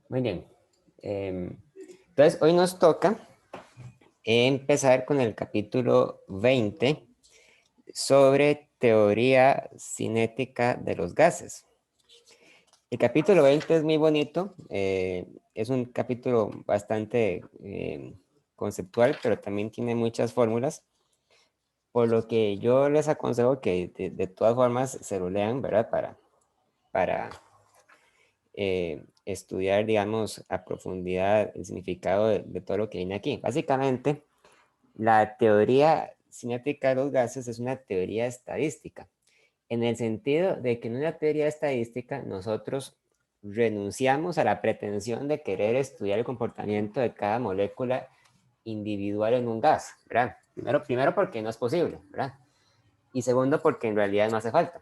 Muy bien. Entonces, hoy nos toca empezar con el capítulo 20 sobre teoría cinética de los gases. El capítulo 20 es muy bonito, es un capítulo bastante conceptual, pero también tiene muchas fórmulas, por lo que yo les aconsejo que de todas formas se lo lean, ¿verdad? Para estudiar, digamos, a profundidad el significado de todo lo que viene aquí. Básicamente, la teoría cinética de los gases es una teoría estadística, en el sentido de que en una teoría estadística nosotros renunciamos a la pretensión de querer estudiar el comportamiento de cada molécula individual en un gas, ¿verdad? Primero porque no es posible, ¿verdad? Y segundo porque en realidad no hace falta.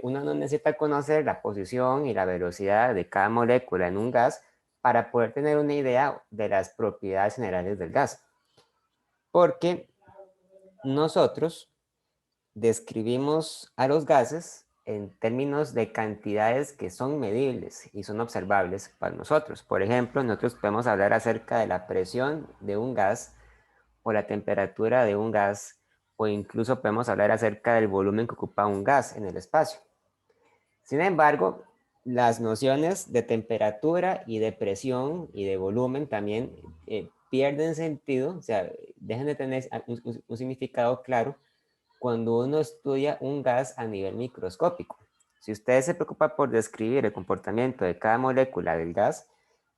Uno no necesita conocer la posición y la velocidad de cada molécula en un gas para poder tener una idea de las propiedades generales del gas. Porque nosotros describimos a los gases en términos de cantidades que son medibles y son observables para nosotros. Por ejemplo, nosotros podemos hablar acerca de la presión de un gas o la temperatura de un gas, o incluso podemos hablar acerca del volumen que ocupa un gas en el espacio. Sin embargo, las nociones de temperatura y de presión y de volumen también pierden sentido, o sea, dejan de tener un significado claro cuando uno estudia un gas a nivel microscópico. Si usted se preocupa por describir el comportamiento de cada molécula del gas,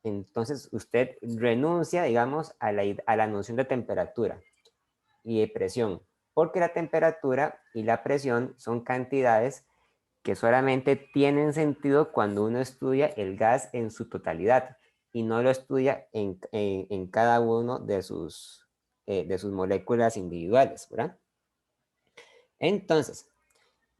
entonces usted renuncia, digamos, a la noción de temperatura y de presión, porque la temperatura y la presión son cantidades que solamente tienen sentido cuando uno estudia el gas en su totalidad y no lo estudia en cada uno de sus moléculas individuales, ¿verdad? Entonces,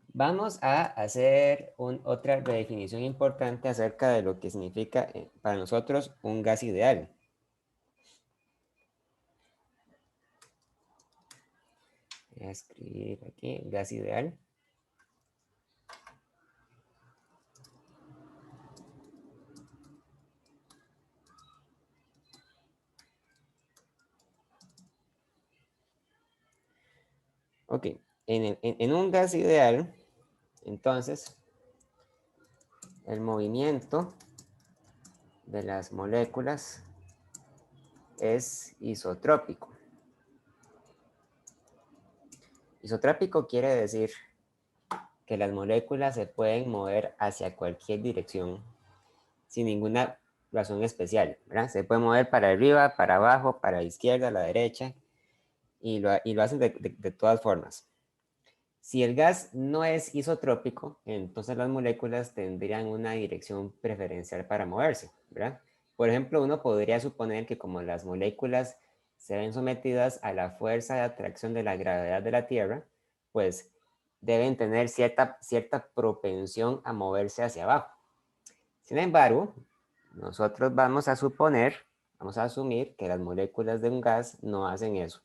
vamos a hacer otra redefinición importante acerca de lo que significa para nosotros un gas ideal. Voy a escribir aquí gas ideal. Ok, en un gas ideal, entonces, el movimiento de las moléculas es isotrópico. Isotrópico quiere decir que las moléculas se pueden mover hacia cualquier dirección sin ninguna razón especial, ¿verdad? Se puede mover para arriba, para abajo, para la izquierda, a la derecha, y lo hacen de todas formas. Si el gas no es isotrópico, entonces las moléculas tendrían una dirección preferencial para moverse, ¿verdad? Por ejemplo, uno podría suponer que como las moléculas se ven sometidas a la fuerza de atracción de la gravedad de la Tierra, pues deben tener cierta propensión a moverse hacia abajo. Sin embargo, nosotros vamos a asumir que las moléculas de un gas no hacen eso.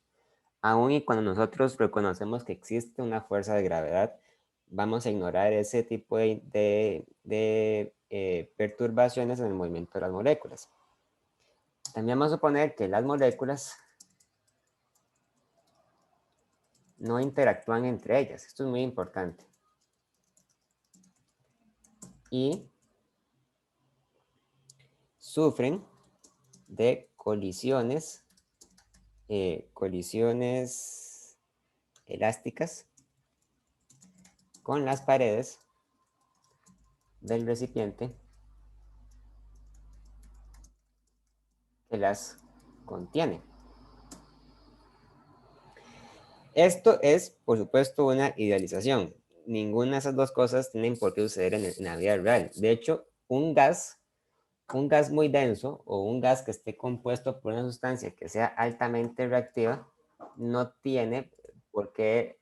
Aún y cuando nosotros reconocemos que existe una fuerza de gravedad, vamos a ignorar ese tipo de perturbaciones en el movimiento de las moléculas. También vamos a suponer que las moléculas no interactúan entre ellas. Esto es muy importante. Y sufren de colisiones elásticas con las paredes del recipiente que las contiene. Esto es, por supuesto, una idealización. Ninguna de esas dos cosas tienen por qué suceder en la vida real. De hecho, un gas muy denso o un gas que esté compuesto por una sustancia que sea altamente reactiva, no tiene por qué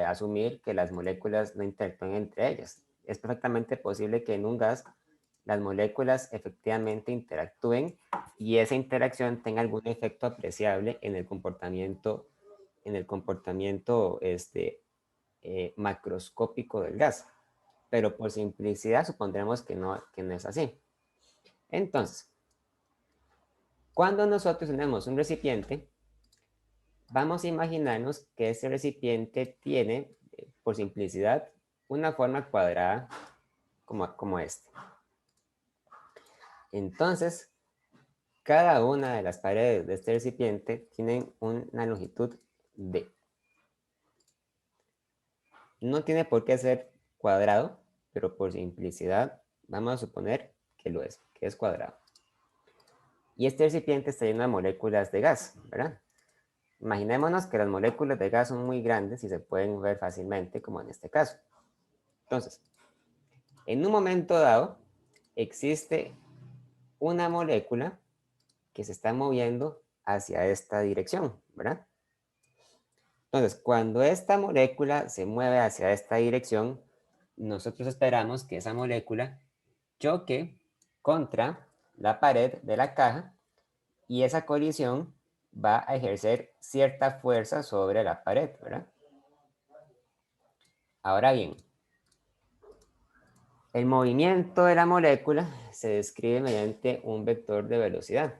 asumir que las moléculas no interactúen entre ellas. Es perfectamente posible que en un gas las moléculas efectivamente interactúen y esa interacción tenga algún efecto apreciable en el comportamiento macroscópico del gas. Pero por simplicidad supondremos que no es así. Entonces, cuando nosotros tenemos un recipiente, vamos a imaginarnos que este recipiente tiene, por simplicidad, una forma cuadrada como este. Entonces, cada una de las paredes de este recipiente tienen una longitud D. No tiene por qué ser cuadrado, pero por simplicidad vamos a suponer que lo es, que es cuadrado. Y este recipiente está lleno de moléculas de gas, ¿verdad? Imaginémonos que las moléculas de gas son muy grandes y se pueden ver fácilmente, como en este caso. Entonces, en un momento dado, existe una molécula que se está moviendo hacia esta dirección, ¿verdad? Entonces, cuando esta molécula se mueve hacia esta dirección, nosotros esperamos que esa molécula choque contra la pared de la caja y esa colisión va a ejercer cierta fuerza sobre la pared, ¿verdad? Ahora bien, el movimiento de la molécula se describe mediante un vector de velocidad.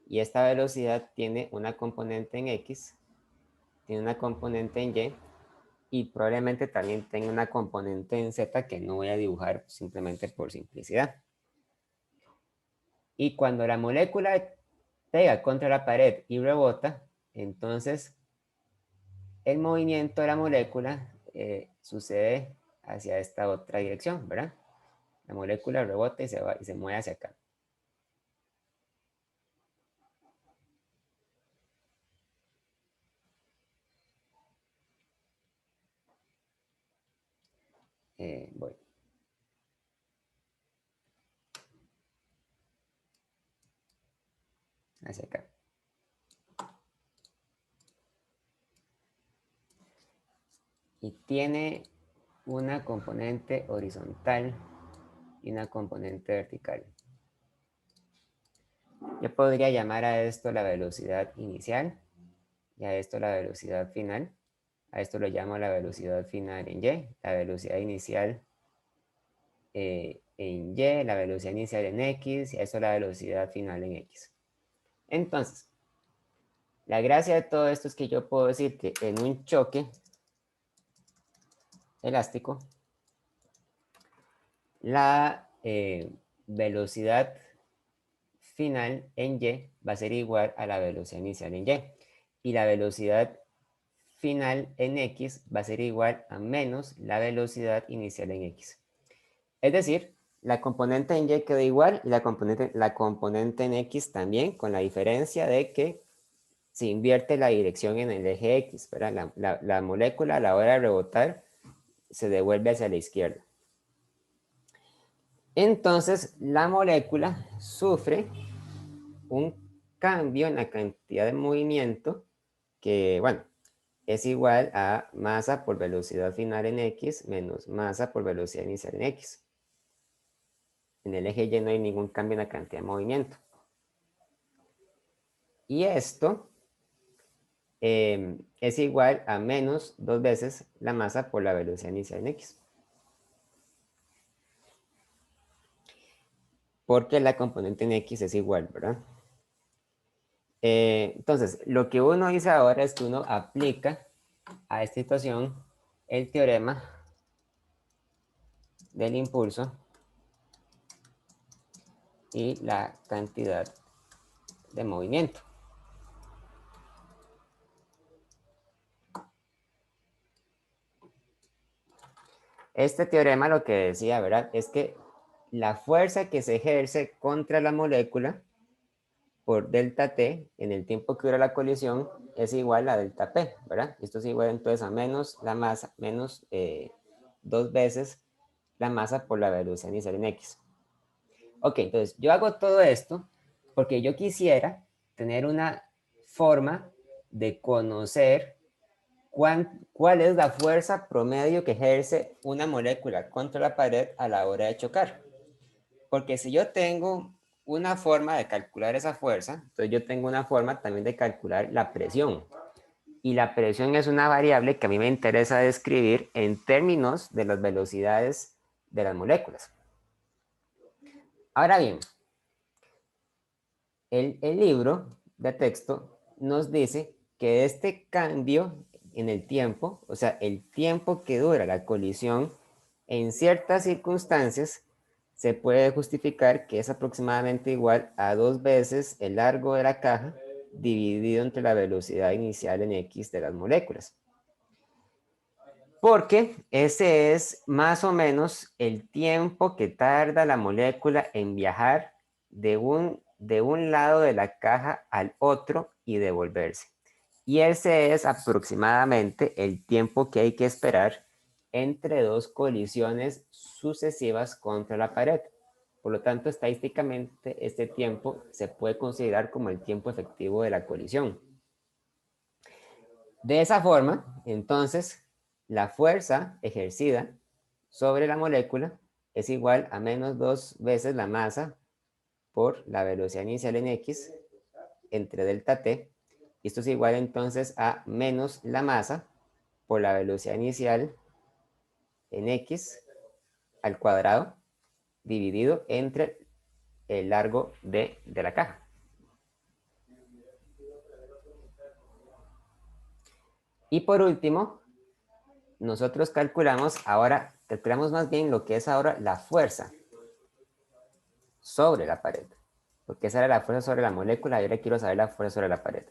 Y esta velocidad tiene una componente en X, tiene una componente en Y y probablemente también tenga una componente en Z que no voy a dibujar simplemente por simplicidad. Y cuando la molécula pega contra la pared y rebota, entonces el movimiento de la molécula sucede hacia esta otra dirección, ¿verdad? La molécula rebota y se mueve hacia acá. Voy hacia acá. Y tiene una componente horizontal y una componente vertical. Yo podría llamar a esto la velocidad inicial y a esto la velocidad final. A esto lo llamo la velocidad final en Y, la velocidad inicial en Y, la velocidad inicial en X y a esto la velocidad final en X. Entonces, la gracia de todo esto es que yo puedo decir que en un choque elástico, la velocidad final en Y va a ser igual a la velocidad inicial en Y. Y la velocidad final en X va a ser igual a menos la velocidad inicial en X. Es decir, la componente en Y queda igual y la componente en X también, con la diferencia de que se invierte la dirección en el eje X. La molécula a la hora de rebotar se devuelve hacia la izquierda. Entonces, la molécula sufre un cambio en la cantidad de movimiento que, bueno, es igual a masa por velocidad final en X menos masa por velocidad inicial en X. En el eje Y no hay ningún cambio en la cantidad de movimiento. Y esto es igual a menos 2 veces la masa por la velocidad inicial en X. Porque la componente en X es igual, ¿verdad? Entonces, lo que uno dice ahora es que uno aplica a esta situación el teorema del impulso y la cantidad de movimiento. Este teorema lo que decía, ¿verdad? Es que la fuerza que se ejerce contra la molécula por delta T en el tiempo que dura la colisión es igual a delta P, ¿verdad? Esto es igual entonces a menos la masa, menos 2 veces la masa por la velocidad inicial en X. Ok, entonces yo hago todo esto porque yo quisiera tener una forma de conocer cuál es la fuerza promedio que ejerce una molécula contra la pared a la hora de chocar. Porque si yo tengo una forma de calcular esa fuerza, entonces yo tengo una forma también de calcular la presión. Y la presión es una variable que a mí me interesa describir en términos de las velocidades de las moléculas. Ahora bien, el libro de texto nos dice que este cambio en el tiempo, o sea, el tiempo que dura la colisión, en ciertas circunstancias se puede justificar que es aproximadamente igual a 2 veces el largo de la caja dividido entre la velocidad inicial en x de las moléculas. Porque ese es más o menos el tiempo que tarda la molécula en viajar de un lado de la caja al otro y devolverse. Y ese es aproximadamente el tiempo que hay que esperar entre dos colisiones sucesivas contra la pared. Por lo tanto, estadísticamente, este tiempo se puede considerar como el tiempo efectivo de la colisión. De esa forma, entonces, la fuerza ejercida sobre la molécula es igual a menos 2 veces la masa por la velocidad inicial en x entre delta t. Y esto es igual entonces a menos la masa por la velocidad inicial en x al cuadrado dividido entre el largo de la caja. Y por último, nosotros calculamos más bien lo que es ahora la fuerza sobre la pared. Porque esa era la fuerza sobre la molécula, y ahora quiero saber la fuerza sobre la pared.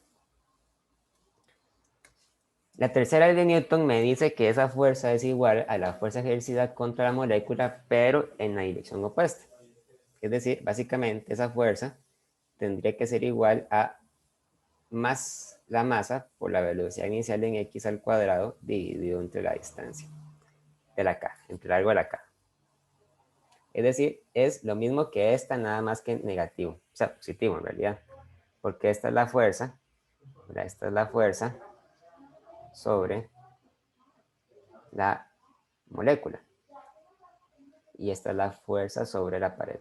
La tercera ley de Newton me dice que esa fuerza es igual a la fuerza ejercida contra la molécula, pero en la dirección opuesta. Es decir, básicamente esa fuerza tendría que ser igual a más la masa por la velocidad inicial en x al cuadrado dividido entre la distancia de la caja, entre el largo de la caja. Es decir, es lo mismo que esta, nada más que negativo, o sea, positivo en realidad, porque esta es la fuerza, esta es la fuerza sobre la molécula y esta es la fuerza sobre la pared.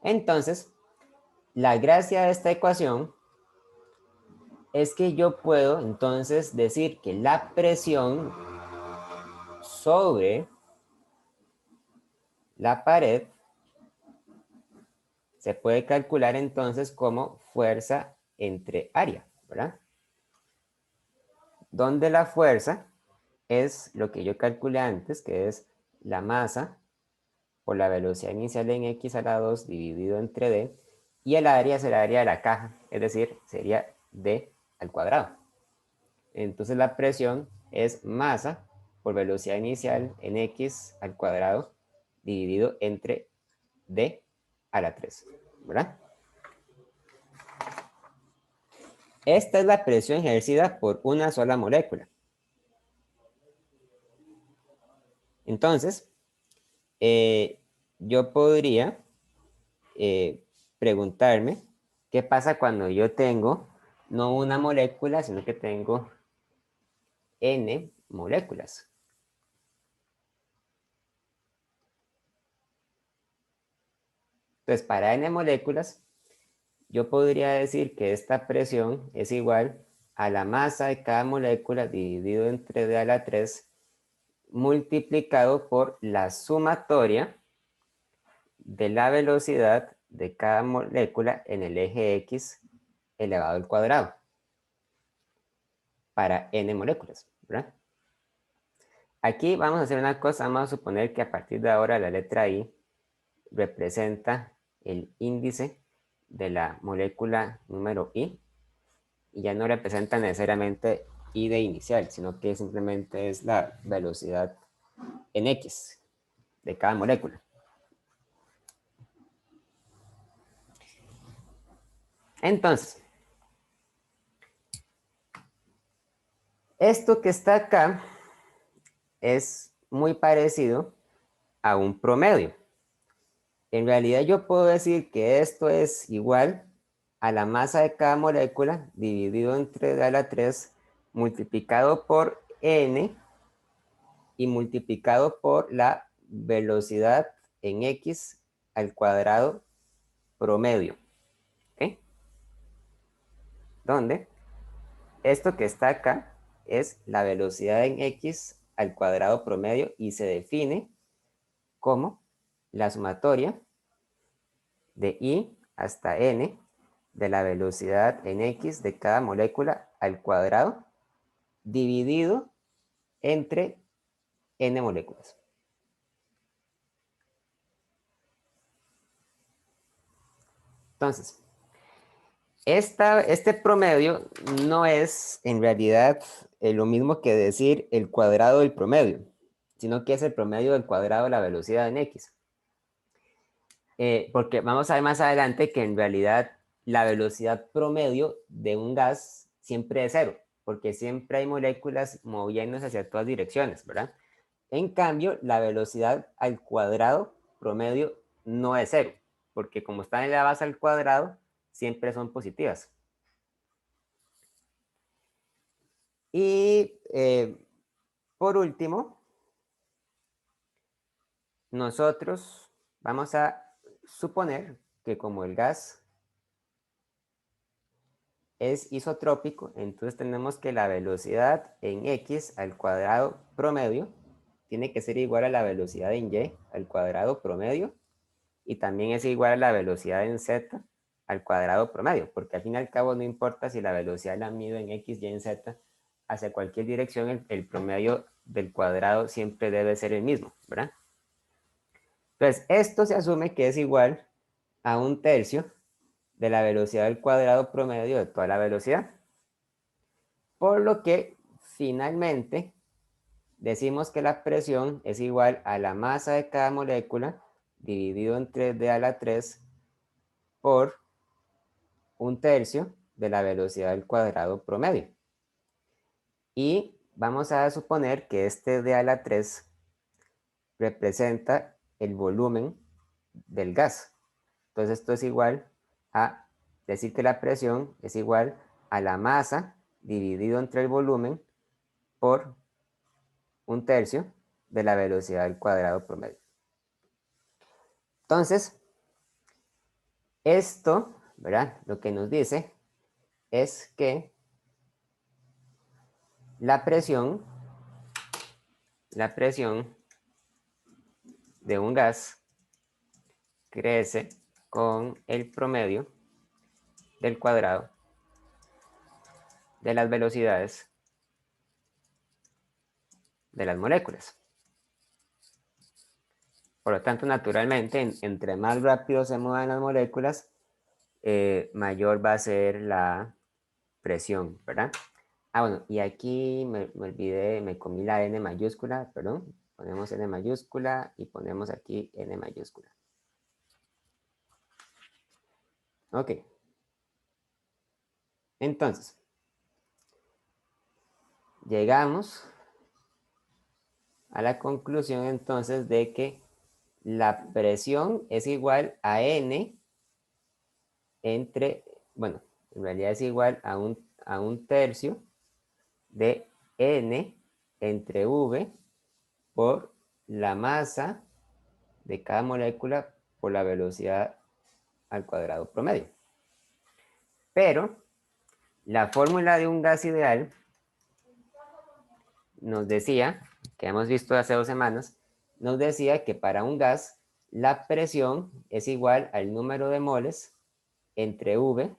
Entonces, la gracia de esta ecuación es que yo puedo entonces decir que la presión sobre la pared se puede calcular entonces como fuerza entre área, ¿verdad? Donde la fuerza es lo que yo calculé antes, que es la masa por la velocidad inicial en x a la 2 dividido entre d, y el área es el área de la caja, es decir, sería d al cuadrado. Entonces la presión es masa por velocidad inicial en x al cuadrado dividido entre d a la 3, ¿verdad? Esta es la presión ejercida por una sola molécula. Entonces, yo podría preguntarme qué pasa cuando yo tengo no una molécula, sino que tengo n moléculas. Entonces, para n moléculas, yo podría decir que esta presión es igual a la masa de cada molécula dividido entre d a la 3 multiplicado por la sumatoria de la velocidad de cada molécula en el eje x elevado al cuadrado para n moléculas, ¿verdad? Aquí vamos a hacer una cosa, vamos a suponer que a partir de ahora la letra I representa el índice de la molécula número I y ya no representa necesariamente I de inicial, sino que simplemente es la velocidad en X de cada molécula. Entonces, esto que está acá es muy parecido a un promedio. En realidad yo puedo decir que esto es igual a la masa de cada molécula dividido entre d a la 3 multiplicado por n y multiplicado por la velocidad en x al cuadrado promedio. ¿Okay? Donde esto que está acá es la velocidad en x al cuadrado promedio y se define como la sumatoria de I hasta N de la velocidad en X de cada molécula al cuadrado dividido entre N moléculas. Entonces, este promedio no es en realidad lo mismo que decir el cuadrado del promedio, sino que es el promedio del cuadrado de la velocidad en X. Porque vamos a ver más adelante que en realidad la velocidad promedio de un gas siempre es cero, porque siempre hay moléculas moviéndose hacia todas direcciones, ¿verdad? En cambio, la velocidad al cuadrado promedio no es cero, porque como están elevadas al cuadrado, siempre son positivas. Y por último, nosotros vamos a suponer que como el gas es isotrópico, entonces tenemos que la velocidad en X al cuadrado promedio tiene que ser igual a la velocidad en Y al cuadrado promedio y también es igual a la velocidad en Z al cuadrado promedio, porque al fin y al cabo no importa si la velocidad la mido en X, Y, en Z, hacia cualquier dirección el promedio del cuadrado siempre debe ser el mismo, ¿verdad? Entonces, esto se asume que es igual a 1/3 de la velocidad al cuadrado promedio de toda la velocidad. Por lo que finalmente decimos que la presión es igual a la masa de cada molécula dividido entre d a la 3 por 1/3 de la velocidad al cuadrado promedio. Y vamos a suponer que este d a la 3 representa el volumen del gas. Entonces esto es igual a decir que la presión es igual a la masa dividido entre el volumen por 1/3 de la velocidad al cuadrado promedio. Entonces, esto, ¿verdad? Lo que nos dice es que la presión de un gas crece con el promedio del cuadrado de las velocidades de las moléculas. Por lo tanto, naturalmente, entre más rápido se muevan las moléculas, mayor va a ser la presión, ¿verdad? Ah, bueno, y aquí me olvidé, me comí la N mayúscula, perdón. Ponemos N mayúscula y ponemos aquí N mayúscula. Ok. Entonces, llegamos a la conclusión entonces de que la presión es igual a N entre, bueno, en realidad es igual a a 1/3 de N entre V por la masa de cada molécula por la velocidad al cuadrado promedio. Pero la fórmula de un gas ideal nos decía, que hemos visto hace 2 semanas, nos decía que para un gas la presión es igual al número de moles entre V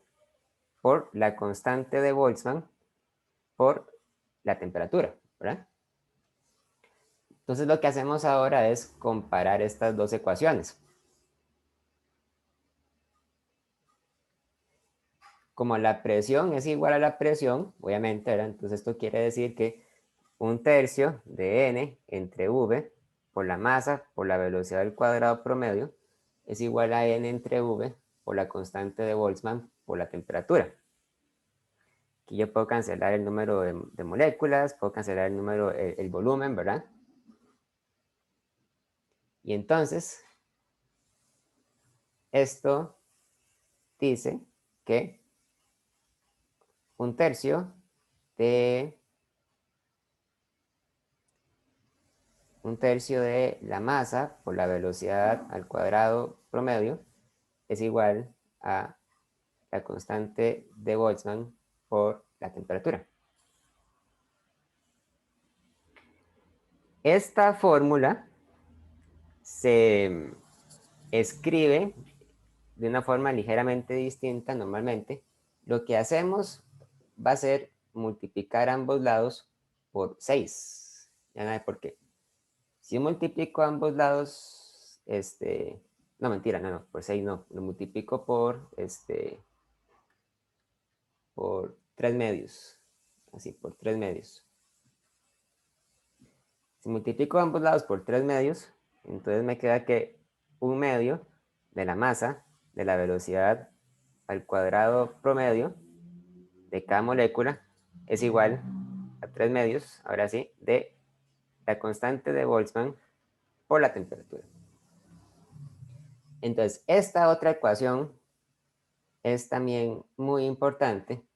por la constante de Boltzmann por la temperatura, ¿verdad? Entonces lo que hacemos ahora es comparar estas dos ecuaciones. Como la presión es igual a la presión, obviamente, ¿verdad? Entonces esto quiere decir que 1/3 de N entre V por la masa por la velocidad al cuadrado promedio es igual a N entre V por la constante de Boltzmann por la temperatura. Aquí yo puedo cancelar el número de moléculas, puedo cancelar el número, el volumen, ¿verdad? Y entonces, esto dice que 1/3 de 1/3 de la masa por la velocidad al cuadrado promedio es igual a la constante de Boltzmann por la temperatura. Esta fórmula se escribe de una forma ligeramente distinta normalmente. Lo que hacemos va a ser multiplicar ambos lados por 6. Ya no hay por qué. Si yo multiplico ambos lados, no, mentira, no, por 6 no. Lo multiplico por 3 medios. Así, por 3 medios. Si multiplico ambos lados por 3 medios, entonces me queda que un medio de la masa de la velocidad al cuadrado promedio de cada molécula es igual a 3 medios, ahora sí, de la constante de Boltzmann por la temperatura. Entonces, esta otra ecuación es también muy importante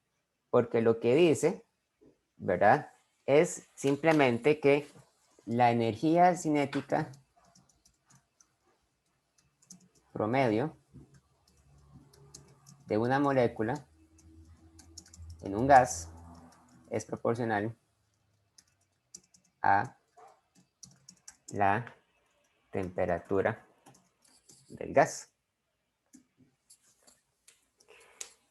porque lo que dice, ¿verdad? Es simplemente que la energía cinética promedio de una molécula en un gas es proporcional a la temperatura del gas.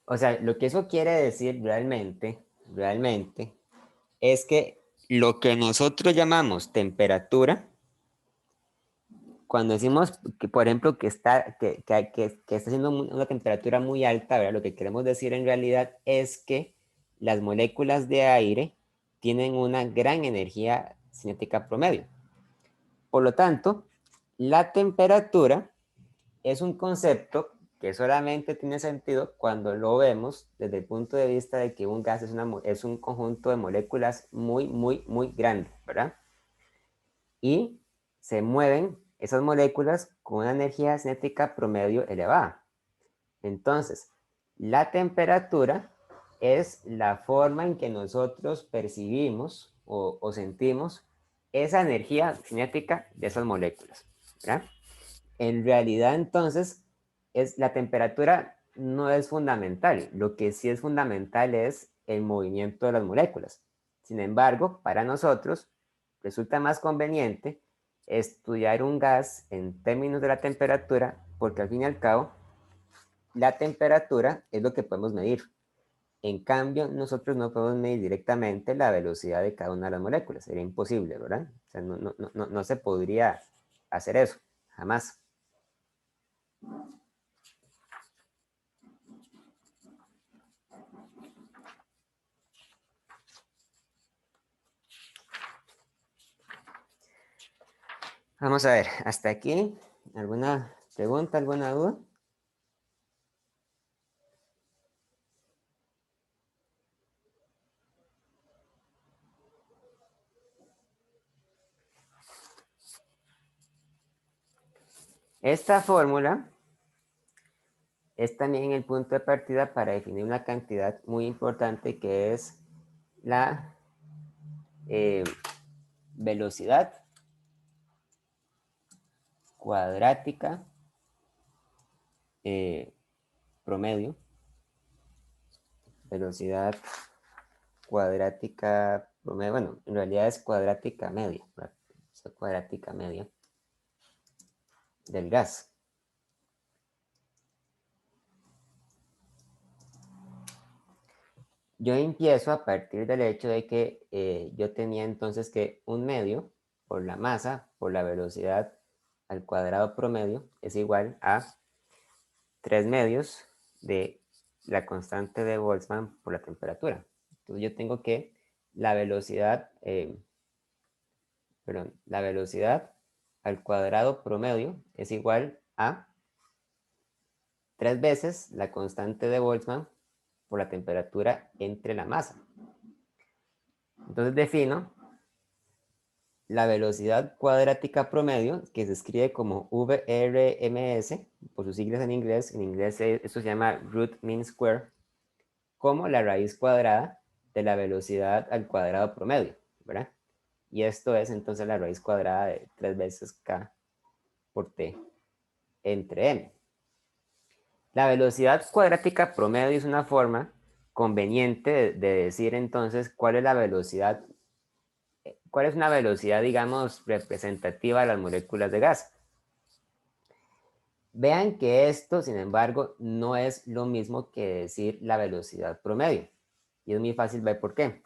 O sea, lo que eso quiere decir realmente, es que lo que nosotros llamamos temperatura, cuando decimos que, por ejemplo, que está haciendo una temperatura muy alta, ¿verdad? Lo que queremos decir en realidad es que las moléculas de aire tienen una gran energía cinética promedio. Por lo tanto, la temperatura es un concepto que solamente tiene sentido cuando lo vemos desde el punto de vista de que un gas es un conjunto de moléculas muy, muy, muy grande, ¿verdad? Y se mueven esas moléculas con una energía cinética promedio elevada. Entonces, la temperatura es la forma en que nosotros percibimos o sentimos esa energía cinética de esas moléculas, ¿verdad? En realidad, entonces, la temperatura no es fundamental. Lo que sí es fundamental es el movimiento de las moléculas. Sin embargo, para nosotros resulta más conveniente estudiar un gas en términos de la temperatura, porque al fin y al cabo, la temperatura es lo que podemos medir. En cambio, nosotros no podemos medir directamente la velocidad de cada una de las moléculas. Sería imposible, ¿verdad? O sea, no se podría hacer eso, jamás. Vamos a ver, hasta aquí, ¿alguna pregunta, alguna duda? Esta fórmula es también el punto de partida para definir una cantidad muy importante que es la eh, velocidad cuadrática promedio. Velocidad cuadrática promedio, bueno, en realidad es cuadrática media, es cuadrática media del gas. Yo empiezo a partir del hecho de que yo tenía entonces que un medio por la masa, por la velocidad al cuadrado promedio, es igual a 3 medios de la constante de Boltzmann por la temperatura. Entonces yo tengo que la velocidad, la velocidad al cuadrado promedio es igual a 3 veces la constante de Boltzmann por la temperatura entre la masa. Entonces defino la velocidad cuadrática promedio, que se escribe como VRMS, por sus siglas en inglés esto se llama root mean square, como la raíz cuadrada de la velocidad al cuadrado promedio, ¿verdad? Y esto es entonces la raíz cuadrada de 3 veces K por T entre M. La velocidad cuadrática promedio es una forma conveniente de decir entonces cuál es la velocidad ¿Cuál es una velocidad, digamos, representativa de las moléculas de gas? Vean que esto, sin embargo, no es lo mismo que decir la velocidad promedio. Y es muy fácil ver por qué.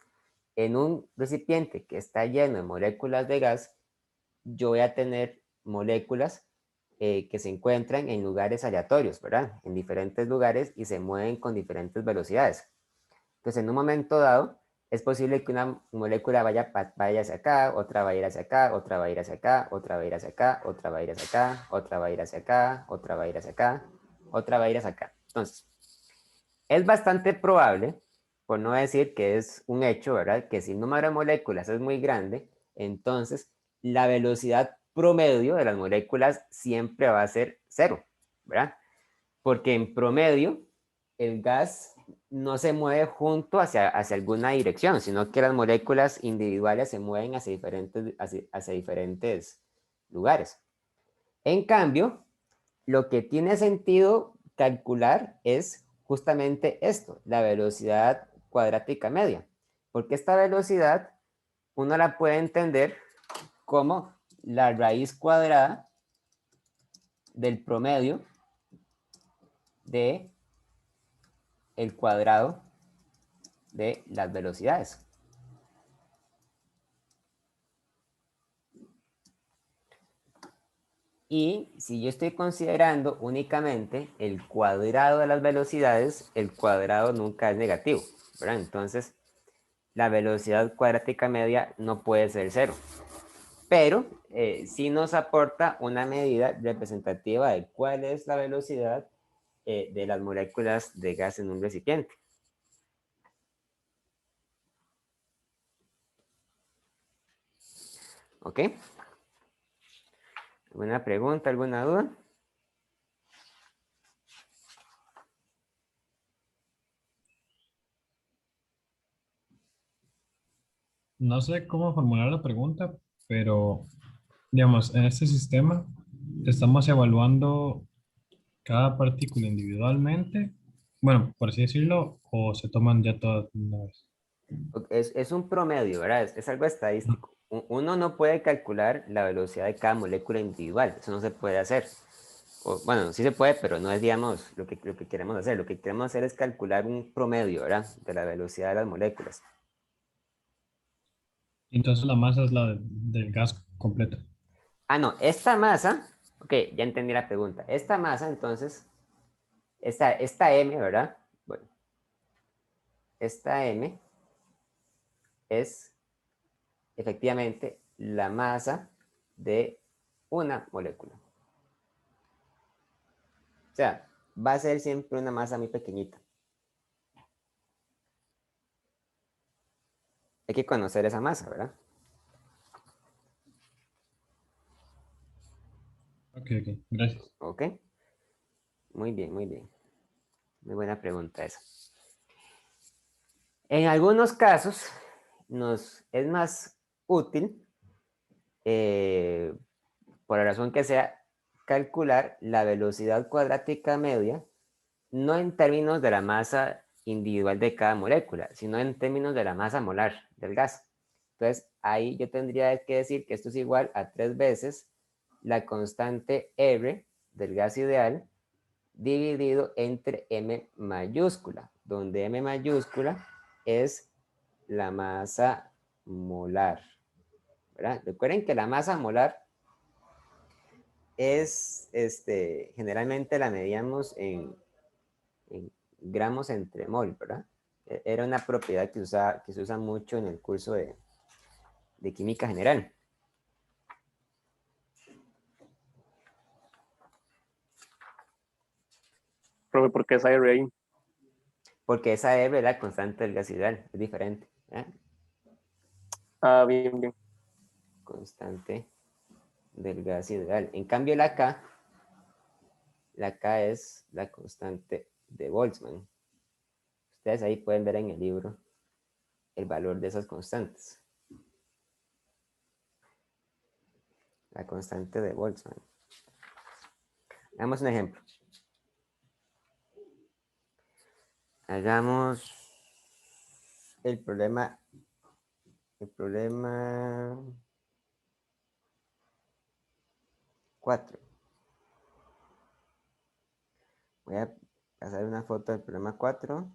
En un recipiente que está lleno de moléculas de gas, yo voy a tener moléculas que se encuentran en lugares aleatorios, ¿verdad? En diferentes lugares y se mueven con diferentes velocidades. Entonces, en un momento dado, es posible que una molécula vaya hacia acá, otra va a ir hacia acá, otra va a ir hacia acá, otra va a ir hacia acá, otra va a ir hacia acá, otra va a ir hacia acá, otra va a ir hacia acá, otra va a ir hacia acá. Entonces, es bastante probable, por no decir que es un hecho, ¿verdad? Que si el número de moléculas es muy grande, entonces la velocidad promedio de las moléculas siempre va a ser cero, ¿verdad? Porque en promedio el gas no se mueve junto hacia alguna dirección, sino que las moléculas individuales se mueven hacia diferentes lugares. En cambio, lo que tiene sentido calcular es justamente esto, la velocidad cuadrática media, porque esta velocidad uno la puede entender como la raíz cuadrada del promedio de el cuadrado de las velocidades. Y si yo estoy considerando únicamente el cuadrado de las velocidades, el cuadrado nunca es negativo, ¿verdad? Entonces, la velocidad cuadrática media no puede ser cero. Pero sí nos aporta una medida representativa de cuál es la velocidad de las moléculas de gas en un recipiente. ¿Ok? ¿Alguna pregunta, alguna duda? No sé cómo formular la pregunta, pero digamos, en este sistema estamos evaluando cada partícula individualmente, bueno, por así decirlo, o se toman ya todas de una vez. Es un promedio, ¿verdad? Es algo estadístico. Uno no puede calcular la velocidad de cada molécula individual. Eso no se puede hacer. Bueno, sí se puede, pero no es, digamos, lo que queremos hacer. Lo que queremos hacer es calcular un promedio, ¿verdad? De la velocidad de las moléculas. Entonces la masa es la del gas completo. Ah, no, esta masa, ok, ya entendí la pregunta. Esta masa, entonces, esta M, ¿verdad? Bueno, esta M es efectivamente la masa de una molécula. O sea, va a ser siempre una masa muy pequeñita. Hay que conocer esa masa, ¿verdad? Ok, ok, gracias. Ok, muy bien, muy bien. Muy buena pregunta esa. En algunos casos nos es más útil, eh, por la razón que sea, calcular la velocidad cuadrática media, no en términos de la masa individual de cada molécula, sino en términos de la masa molar del gas. Entonces, ahí yo tendría que decir que esto es igual a 3 veces la constante R del gas ideal dividido entre M mayúscula, donde M mayúscula es la masa molar, ¿verdad? Recuerden que la masa molar es, generalmente la medíamos en gramos entre mol, ¿verdad? Era una propiedad que se usa mucho en el curso de química general. Profe, ¿por qué es IRA? Porque esa R es la constante del gas ideal, es diferente, ¿verdad? Ah, bien, bien. Constante del gas ideal. En cambio, la K es la constante de Boltzmann. Ustedes ahí pueden ver en el libro el valor de esas constantes. La constante de Boltzmann. Hagamos un ejemplo. Hagamos el problema El problema 4. Voy a pasar una foto del problema 4.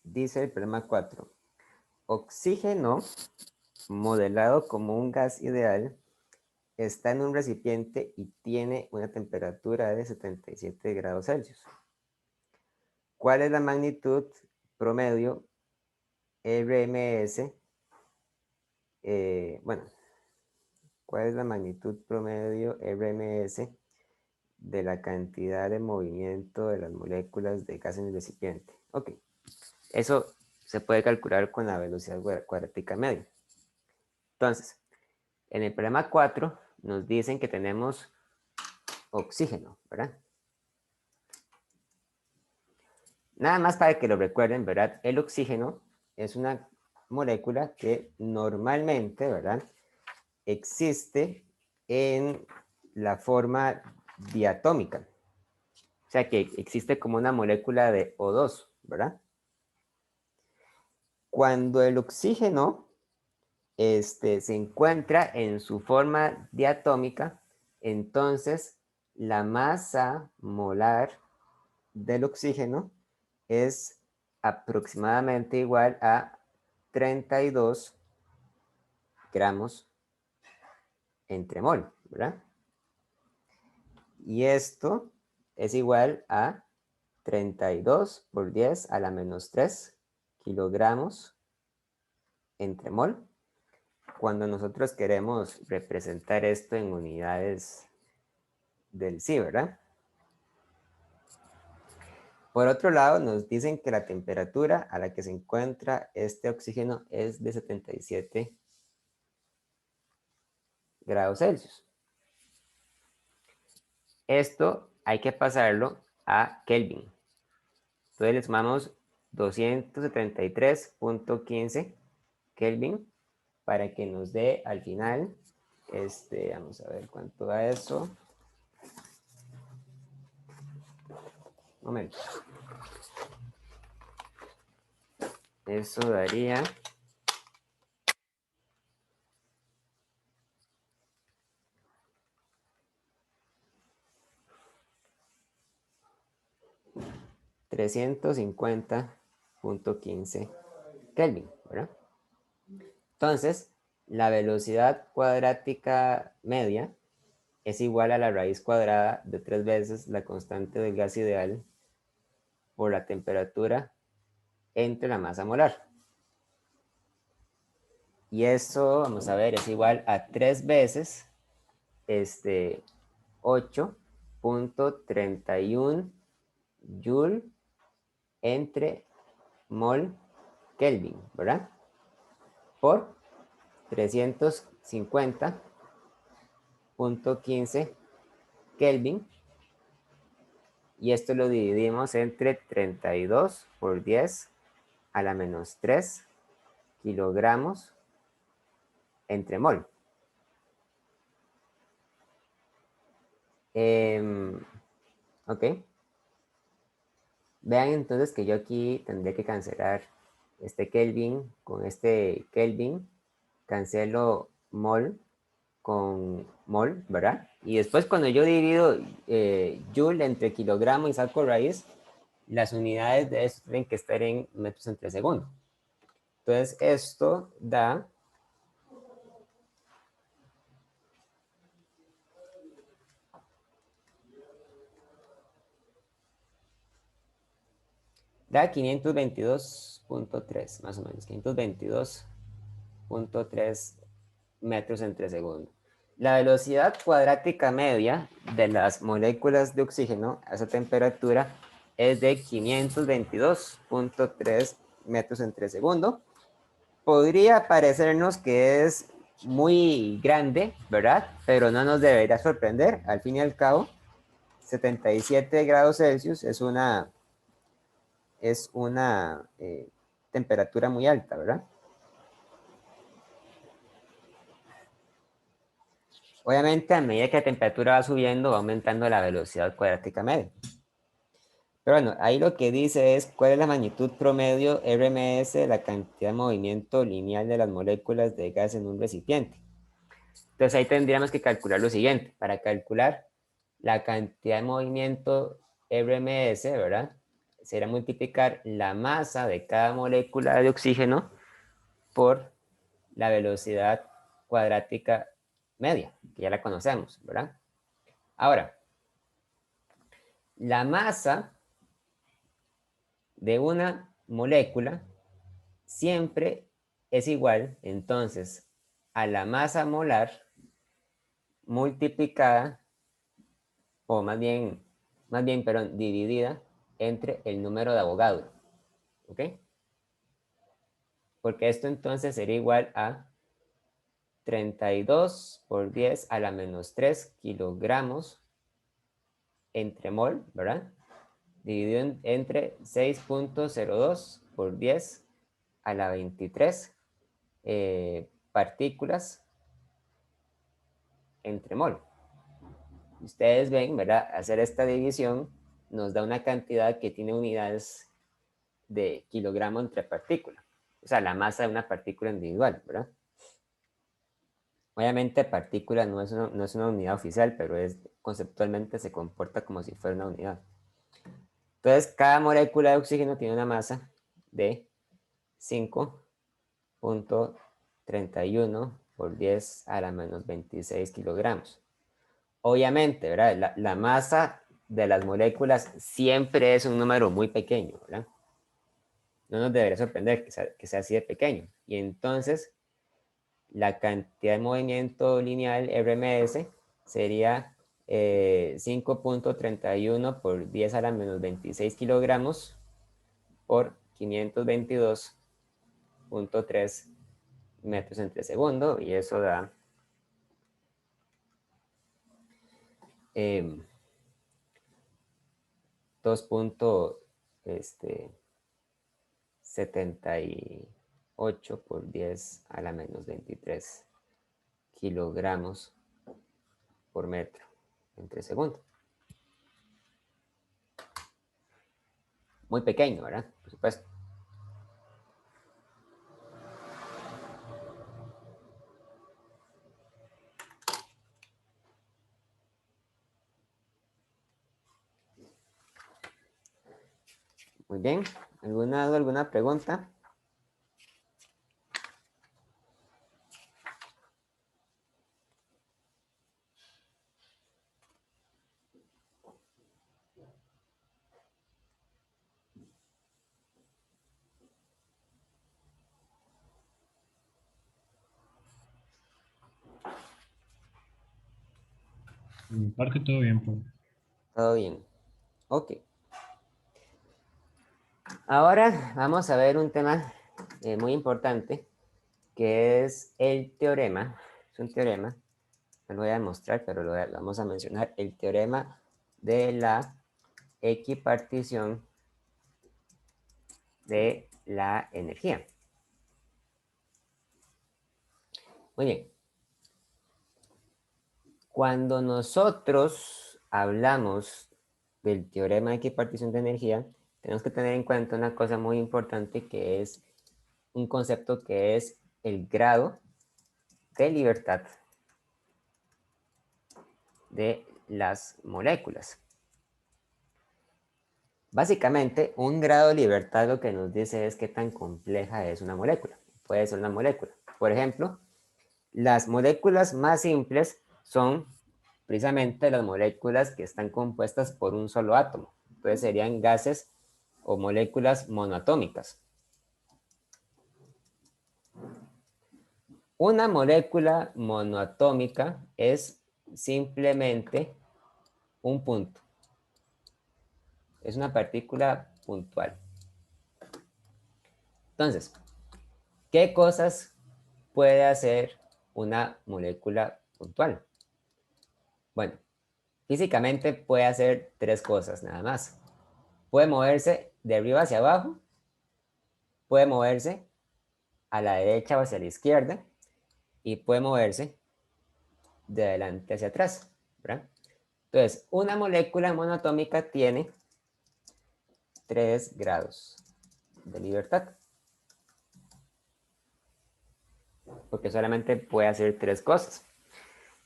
Dice el problema 4. Oxígeno, modelado como un gas ideal, está en un recipiente y tiene una temperatura de 77 grados Celsius. ¿Cuál es la magnitud promedio RMS? Bueno, ¿cuál es la magnitud promedio RMS de la cantidad de movimiento de las moléculas de gas en el recipiente? Ok, eso se puede calcular con la velocidad cuadrática media. Entonces, en el problema 4 nos dicen que tenemos oxígeno, ¿verdad? Nada más para que lo recuerden, ¿verdad? El oxígeno es una molécula que normalmente, ¿verdad? Existe en la forma diatómica. O sea que existe como una molécula de O2, ¿verdad? Cuando el oxígeno se encuentra en su forma diatómica, entonces la masa molar del oxígeno es aproximadamente igual a 32 gramos entre mol, ¿verdad? Y esto es igual a 32 por 10 a la menos 3 kilogramos entre mol, cuando nosotros queremos representar esto en unidades del sí, ¿verdad? Por otro lado, nos dicen que la temperatura a la que se encuentra este oxígeno es de 77 grados Celsius. Esto hay que pasarlo a Kelvin. Entonces le sumamos 273.15 Kelvin para que nos dé al final, vamos a ver cuánto da eso. Un momento. Eso daría 350.15 Kelvin, ¿verdad? Entonces, la velocidad cuadrática media es igual a la raíz cuadrada de 3 veces la constante del gas ideal por la temperatura entre la masa molar. Y eso, vamos a ver, es igual a 3 veces 8.31 joule entre mol Kelvin, ¿verdad? Por 350.15 Kelvin. Y esto lo dividimos entre 32 por 10 a la menos 3 kilogramos entre mol. Ok. Vean entonces que yo aquí tendré que cancelar este Kelvin con este Kelvin. Cancelo mol con mol, ¿verdad? Y después cuando yo divido joule entre kilogramo y saco raíz, las unidades de esto tienen que estar en metros entre segundo. Entonces esto da 522.3, más o menos, 522.3 metros entre segundo. La velocidad cuadrática media de las moléculas de oxígeno a esa temperatura es de 522.3 metros entre segundo. Podría parecernos que es muy grande, ¿verdad? Pero no nos debería sorprender. Al fin y al cabo, 77 grados Celsius es una temperatura muy alta, ¿verdad? Obviamente, a medida que la temperatura va subiendo, va aumentando la velocidad cuadrática media. Pero bueno, ahí lo que dice es cuál es la magnitud promedio RMS de la cantidad de movimiento lineal de las moléculas de gas en un recipiente. Entonces ahí tendríamos que calcular lo siguiente. Para calcular la cantidad de movimiento RMS, ¿verdad? Será multiplicar la masa de cada molécula de oxígeno por la velocidad cuadrática media, que ya la conocemos, ¿verdad? Ahora, la masa de una molécula siempre es igual, entonces, a la masa molar multiplicada, o perdón, dividida entre el número de Avogadro, ¿ok? Porque esto entonces sería igual a 32 por 10 a la menos 3 kilogramos entre mol, ¿verdad? Dividido entre 6.02 por 10 a la 23 partículas entre mol. Ustedes ven, ¿verdad? Hacer esta división nos da una cantidad que tiene unidades de kilogramo entre partícula. O sea, la masa de una partícula individual, ¿verdad? Obviamente partícula no es una unidad oficial, pero conceptualmente se comporta como si fuera una unidad. Entonces, cada molécula de oxígeno tiene una masa de 5.31 por 10 a la menos 26 kilogramos. Obviamente, ¿verdad? La masa de las moléculas siempre es un número muy pequeño, ¿verdad? No nos debería sorprender que sea así de pequeño. Y entonces, la cantidad de movimiento lineal RMS sería 5.31 por 10 a la menos 26 kilogramos por 522.3 metros entre segundo, y eso da 2.78 por 10 a la menos 23 kilogramos por metro entre segundo. Muy pequeño, ¿verdad? Por supuesto. Muy bien. ¿Alguna pregunta? Por mi parte, todo bien, profe. Todo bien. Ok. Ahora vamos a ver un tema muy importante, que es el teorema. Es un teorema, no lo voy a demostrar, pero lo vamos a mencionar. El teorema de la equipartición de la energía. Muy bien. Cuando nosotros hablamos del teorema de equipartición de energía, tenemos que tener en cuenta una cosa muy importante, que es un concepto que es el grado de libertad de las moléculas. Básicamente, un grado de libertad lo que nos dice es qué tan compleja es una molécula. Puede ser una molécula. Por ejemplo, las moléculas más simples son precisamente las moléculas que están compuestas por un solo átomo. Entonces serían gases o moléculas monoatómicas. Una molécula monoatómica es simplemente un punto. Es una partícula puntual. Entonces, ¿qué cosas puede hacer una molécula puntual? Bueno, físicamente puede hacer tres cosas nada más. Puede moverse de arriba hacia abajo, puede moverse a la derecha o hacia la izquierda, y puede moverse de adelante hacia atrás, ¿verdad? Entonces, una molécula monoatómica tiene 3 grados de libertad, porque solamente puede hacer 3 cosas.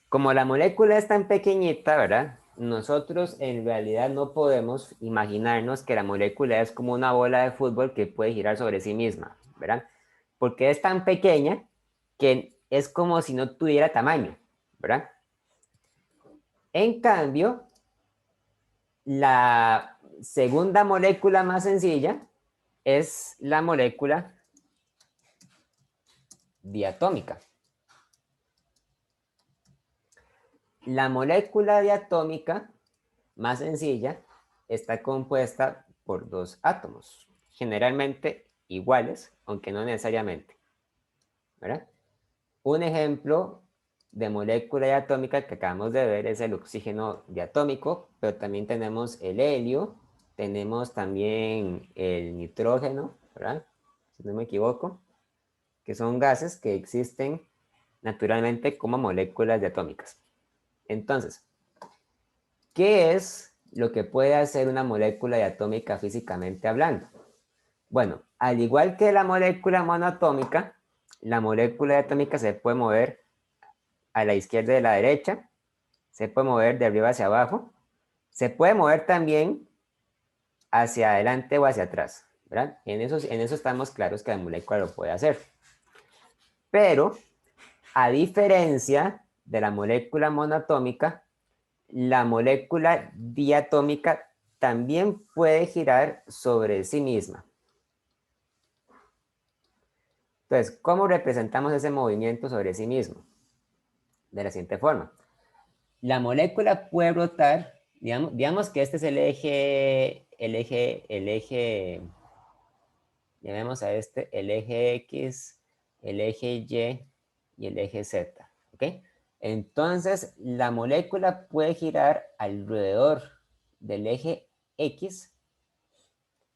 Como la molécula es tan pequeñita, ¿verdad? Nosotros en realidad no podemos imaginarnos que la molécula es como una bola de fútbol que puede girar sobre sí misma, ¿verdad? Porque es tan pequeña que es como si no tuviera tamaño, ¿verdad? En cambio, la segunda molécula más sencilla es la molécula diatómica. La molécula diatómica más sencilla está compuesta por 2 átomos, generalmente iguales, aunque no necesariamente, ¿verdad? Un ejemplo de molécula diatómica que acabamos de ver es el oxígeno diatómico, pero también tenemos el helio, tenemos también el nitrógeno, ¿verdad? Si no me equivoco, que son gases que existen naturalmente como moléculas diatómicas. Entonces, ¿qué es lo que puede hacer una molécula diatómica físicamente hablando? Bueno, al igual que la molécula monoatómica, la molécula diatómica se puede mover a la izquierda y a la derecha, se puede mover de arriba hacia abajo, se puede mover también hacia adelante o hacia atrás, ¿verdad? En eso estamos claros que la molécula lo puede hacer. Pero, a diferencia de la molécula monoatómica, la molécula diatómica también puede girar sobre sí misma. Entonces, ¿cómo representamos ese movimiento sobre sí mismo? De la siguiente forma. La molécula puede rotar, digamos que este es llamemos a este el eje X, el eje Y y el eje Z, ¿ok? Entonces, la molécula puede girar alrededor del eje X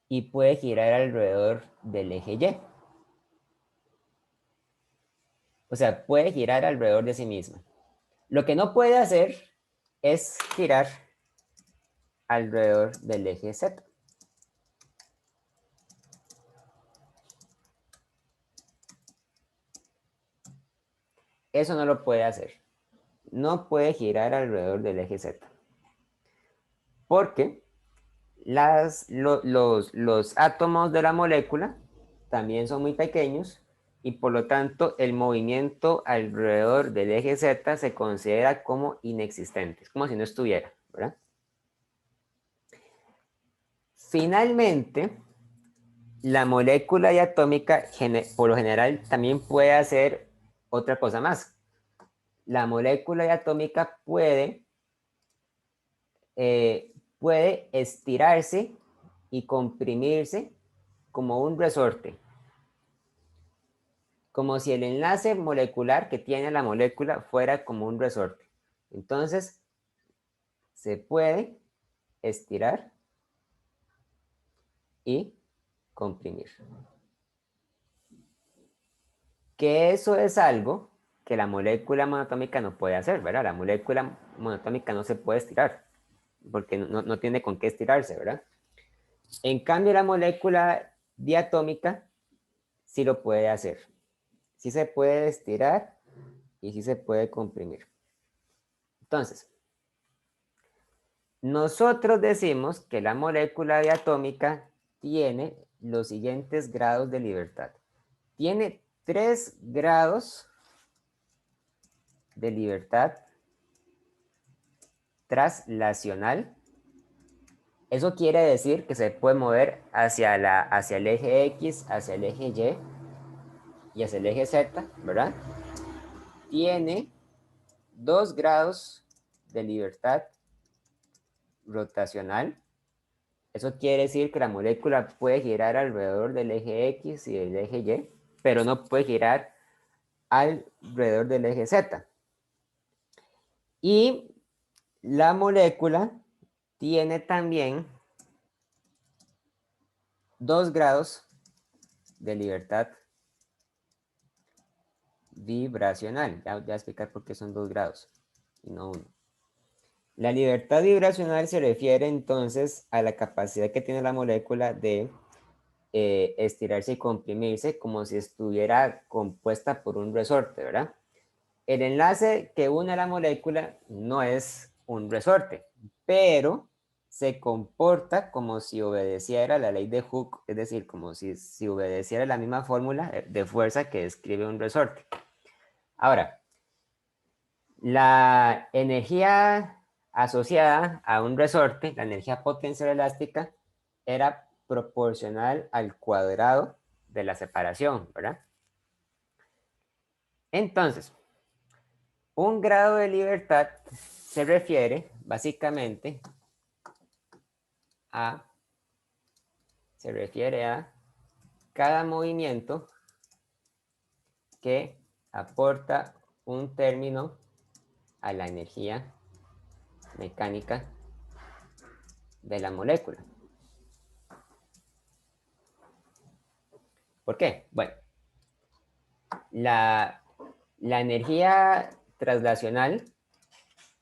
y puede girar alrededor del eje Y. O sea, puede girar alrededor de sí misma. Lo que no puede hacer es girar alrededor del eje Z. Eso no lo puede hacer. No puede girar alrededor del eje Z. Porque los átomos de la molécula también son muy pequeños y por lo tanto el movimiento alrededor del eje Z se considera como inexistente, es como si no estuviera, ¿verdad? Finalmente, la molécula diatómica por lo general también puede hacer otra cosa más. La molécula diatómica puede estirarse y comprimirse como un resorte, como si el enlace molecular que tiene la molécula fuera como un resorte. Entonces, se puede estirar y comprimir. Que eso es algo que la molécula monoatómica no puede hacer, ¿verdad? La molécula monoatómica no se puede estirar, porque no tiene con qué estirarse, ¿verdad? En cambio, la molécula diatómica sí lo puede hacer. Sí se puede estirar y sí se puede comprimir. Entonces, nosotros decimos que la molécula diatómica tiene los siguientes grados de libertad. Tiene 3 grados de libertad traslacional. Eso quiere decir que se puede mover hacia el eje X, hacia el eje y hacia el eje Z, ¿verdad? Tiene 2 grados de libertad rotacional. Eso quiere decir que la molécula puede girar alrededor del eje X y del eje Y, pero no puede girar alrededor del eje Z. Y la molécula tiene también 2 grados de libertad vibracional. Ya voy a explicar por qué son 2 grados. y no 1. La libertad vibracional se refiere entonces a la capacidad que tiene la molécula de estirarse y comprimirse como si estuviera compuesta por un resorte, ¿verdad? El enlace que une a la molécula no es un resorte, pero se comporta como si obedeciera la ley de Hooke, es decir, como si obedeciera la misma fórmula de fuerza que describe un resorte. Ahora, la energía asociada a un resorte, la energía potencial elástica, era proporcional al cuadrado de la separación, ¿verdad? Entonces, un grado de libertad se refiere básicamente a, cada movimiento que aporta un término a la energía mecánica de la molécula. ¿Por qué? Bueno, la energía traslacional,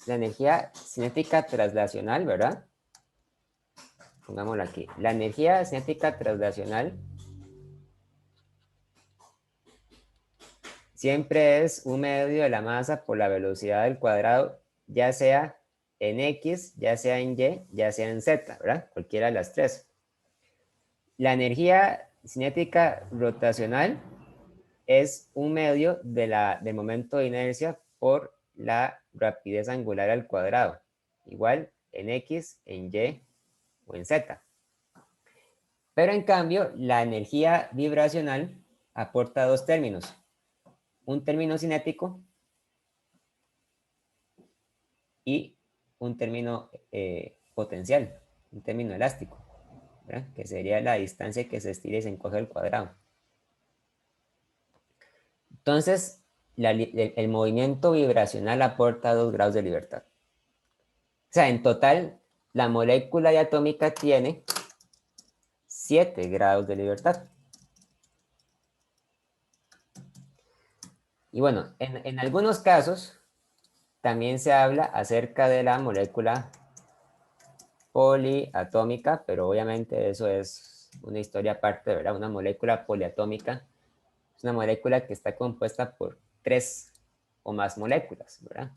la energía cinética traslacional, ¿verdad? Pongámoslo aquí. La energía cinética traslacional siempre es un medio de la masa por la velocidad del cuadrado, ya sea en X, ya sea en Y, ya sea en Z, ¿verdad? Cualquiera de las tres. La energía cinética rotacional es un medio del momento de inercia por la rapidez angular al cuadrado. Igual en X, en Y o en Z. Pero en cambio, la energía vibracional aporta dos términos. Un término cinético y un término potencial, un término elástico, ¿verdad? Que sería la distancia que se estira y se encoge al cuadrado. Entonces, el movimiento vibracional aporta 2 grados de libertad. O sea, en total, la molécula diatómica tiene 7 grados de libertad. Y bueno, en algunos casos también se habla acerca de la molécula poliatómica, pero obviamente eso es una historia aparte, ¿verdad? Una molécula poliatómica es una molécula que está compuesta por 3 o más moléculas, ¿verdad?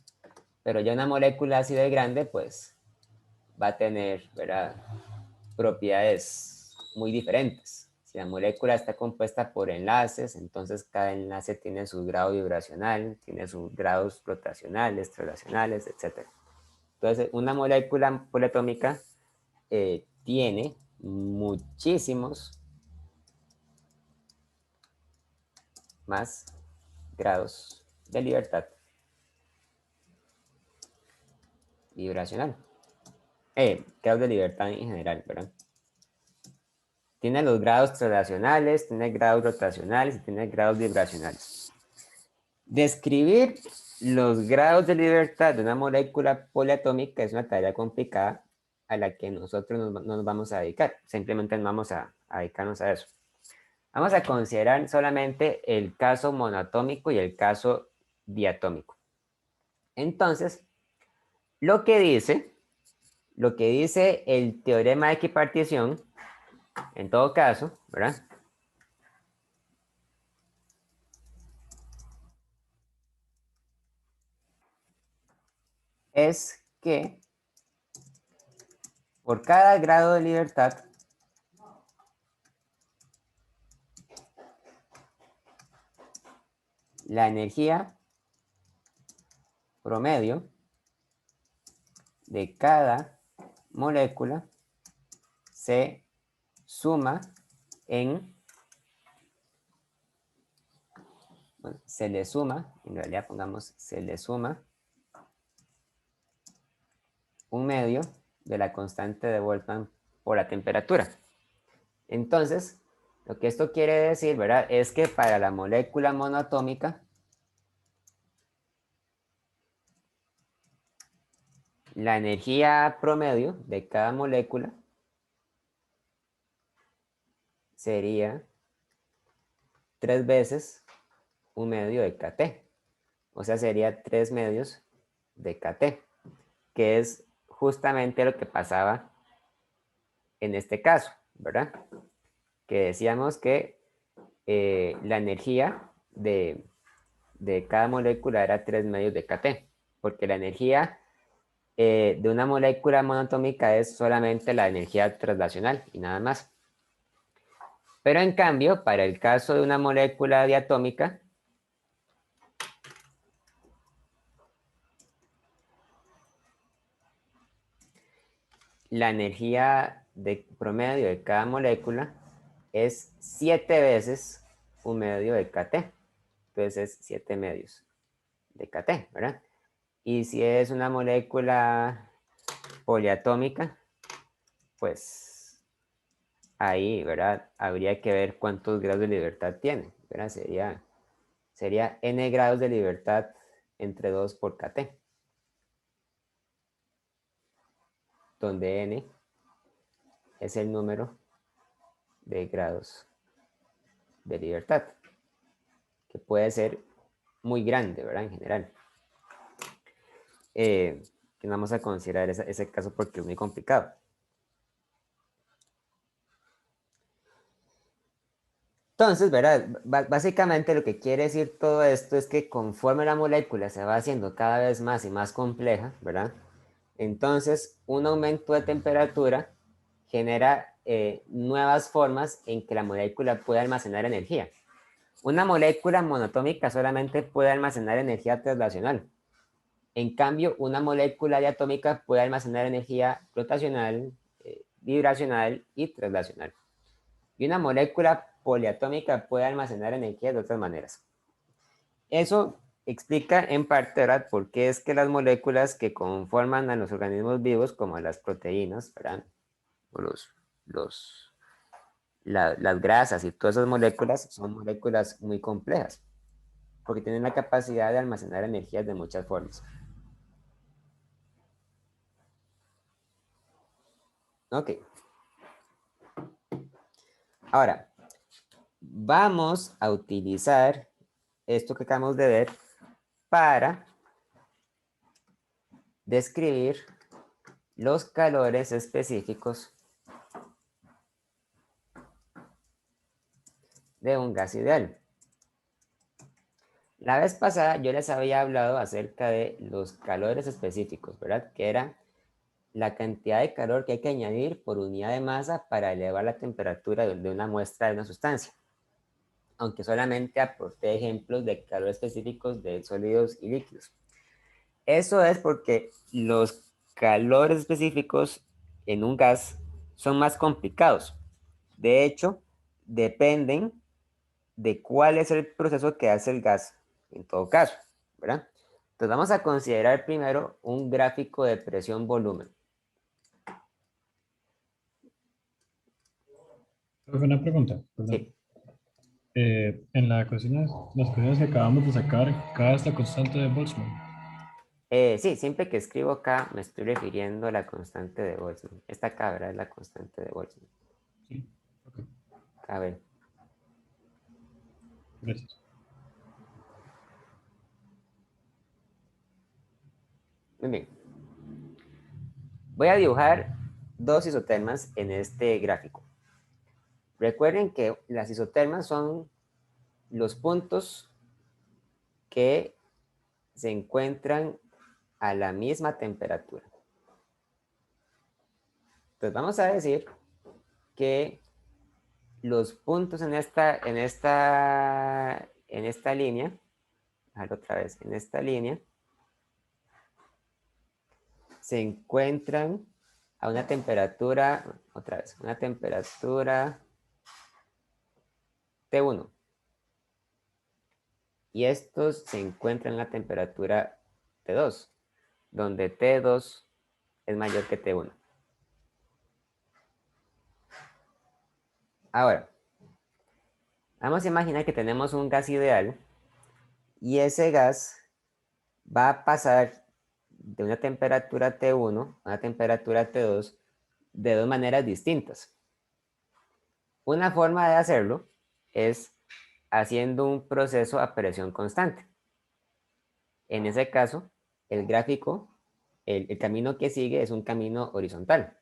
Pero ya una molécula así de grande, pues va a tener, ¿verdad?, propiedades muy diferentes. Si la molécula está compuesta por enlaces, entonces cada enlace tiene su grado vibracional, tiene sus grados rotacionales, traslacionales, etc. Entonces, una molécula poliatómica tiene muchísimos más grados de libertad vibracional. Grados de libertad en general, ¿verdad? Tiene los grados traslacionales, tiene grados rotacionales y tiene grados vibracionales. Describir los grados de libertad de una molécula poliatómica es una tarea complicada a la que nosotros no nos vamos a dedicar. Simplemente no vamos a dedicarnos a eso. Vamos a considerar solamente el caso monoatómico y el caso diatómico. Entonces, lo que dice el teorema de equipartición, en todo caso, ¿verdad?, es que por cada grado de libertad la energía promedio de cada molécula se suma en, bueno, se le suma, en realidad pongamos, se le suma un medio de la constante de Boltzmann por la temperatura. Entonces, lo que esto quiere decir, ¿verdad?, es que para la molécula monoatómica, la energía promedio de cada molécula sería 3 veces un medio de kT. O sea, sería 3 medios de kT, que es justamente lo que pasaba en este caso, ¿verdad? Que decíamos que la energía de cada molécula era 3 medios de kT, porque la energía de una molécula monoatómica es solamente la energía traslacional y nada más. Pero en cambio, para el caso de una molécula diatómica, la energía de promedio de cada molécula es 7 veces un medio de kT. Entonces es 7 medios de kT, ¿verdad? Y si es una molécula poliatómica, pues ahí, ¿verdad? Habría que ver cuántos grados de libertad tiene, ¿verdad? Sería n grados de libertad entre 2 por kT, donde n es el número de grados de libertad, que puede ser muy grande, ¿verdad? En general. Que no vamos a considerar ese caso porque es muy complicado. Entonces, ¿verdad? Básicamente lo que quiere decir todo esto es que conforme la molécula se va haciendo cada vez más y más compleja, ¿verdad? Entonces, un aumento de temperatura genera nuevas formas en que la molécula puede almacenar energía. Una molécula monotómica solamente puede almacenar energía traslacional. En cambio, una molécula diatómica puede almacenar energía rotacional, vibracional y traslacional. Y una molécula poliatómica puede almacenar energía de otras maneras. Eso explica en parte, ¿verdad?, por qué es que las moléculas que conforman a los organismos vivos, como las proteínas, ¿verdad?, o las grasas y todas esas moléculas son moléculas muy complejas, porque tienen la capacidad de almacenar energías de muchas formas. Ok. Ahora, vamos a utilizar esto que acabamos de ver para describir los calores específicos de un gas ideal. La vez pasada yo les había hablado acerca de los calores específicos, ¿verdad? Que era la cantidad de calor que hay que añadir por unidad de masa para elevar la temperatura de una muestra de una sustancia. Aunque solamente aporté ejemplos de calor específicos de sólidos y líquidos. Eso es porque los calores específicos en un gas son más complicados. De hecho, dependen de cuál es el proceso que hace el gas, en todo caso, ¿verdad? Entonces vamos a considerar primero un gráfico de presión-volumen. Una pregunta, perdón. Sí. En las ecuaciones que acabamos de sacar, cada esta constante de Boltzmann. Sí, siempre que escribo acá me estoy refiriendo a la constante de Boltzmann. Esta acá, ¿verdad?, es la constante de Boltzmann. Sí, ok, A ver. gracias. Muy bien. Voy a dibujar dos isotermas en este gráfico. Recuerden que las isotermas son los puntos que se encuentran a la misma temperatura. Entonces vamos a decir que los puntos en esta línea, otra vez, en esta línea, se encuentran a una temperatura, otra vez, una temperatura T1. Y estos se encuentran en la temperatura T2, donde T2 es mayor que T1. Ahora, vamos a imaginar que tenemos un gas ideal y ese gas va a pasar de una temperatura T1 a una temperatura T2 de dos maneras distintas. Una forma de hacerlo es haciendo un proceso a presión constante. En ese caso, el gráfico, el camino que sigue es un camino horizontal.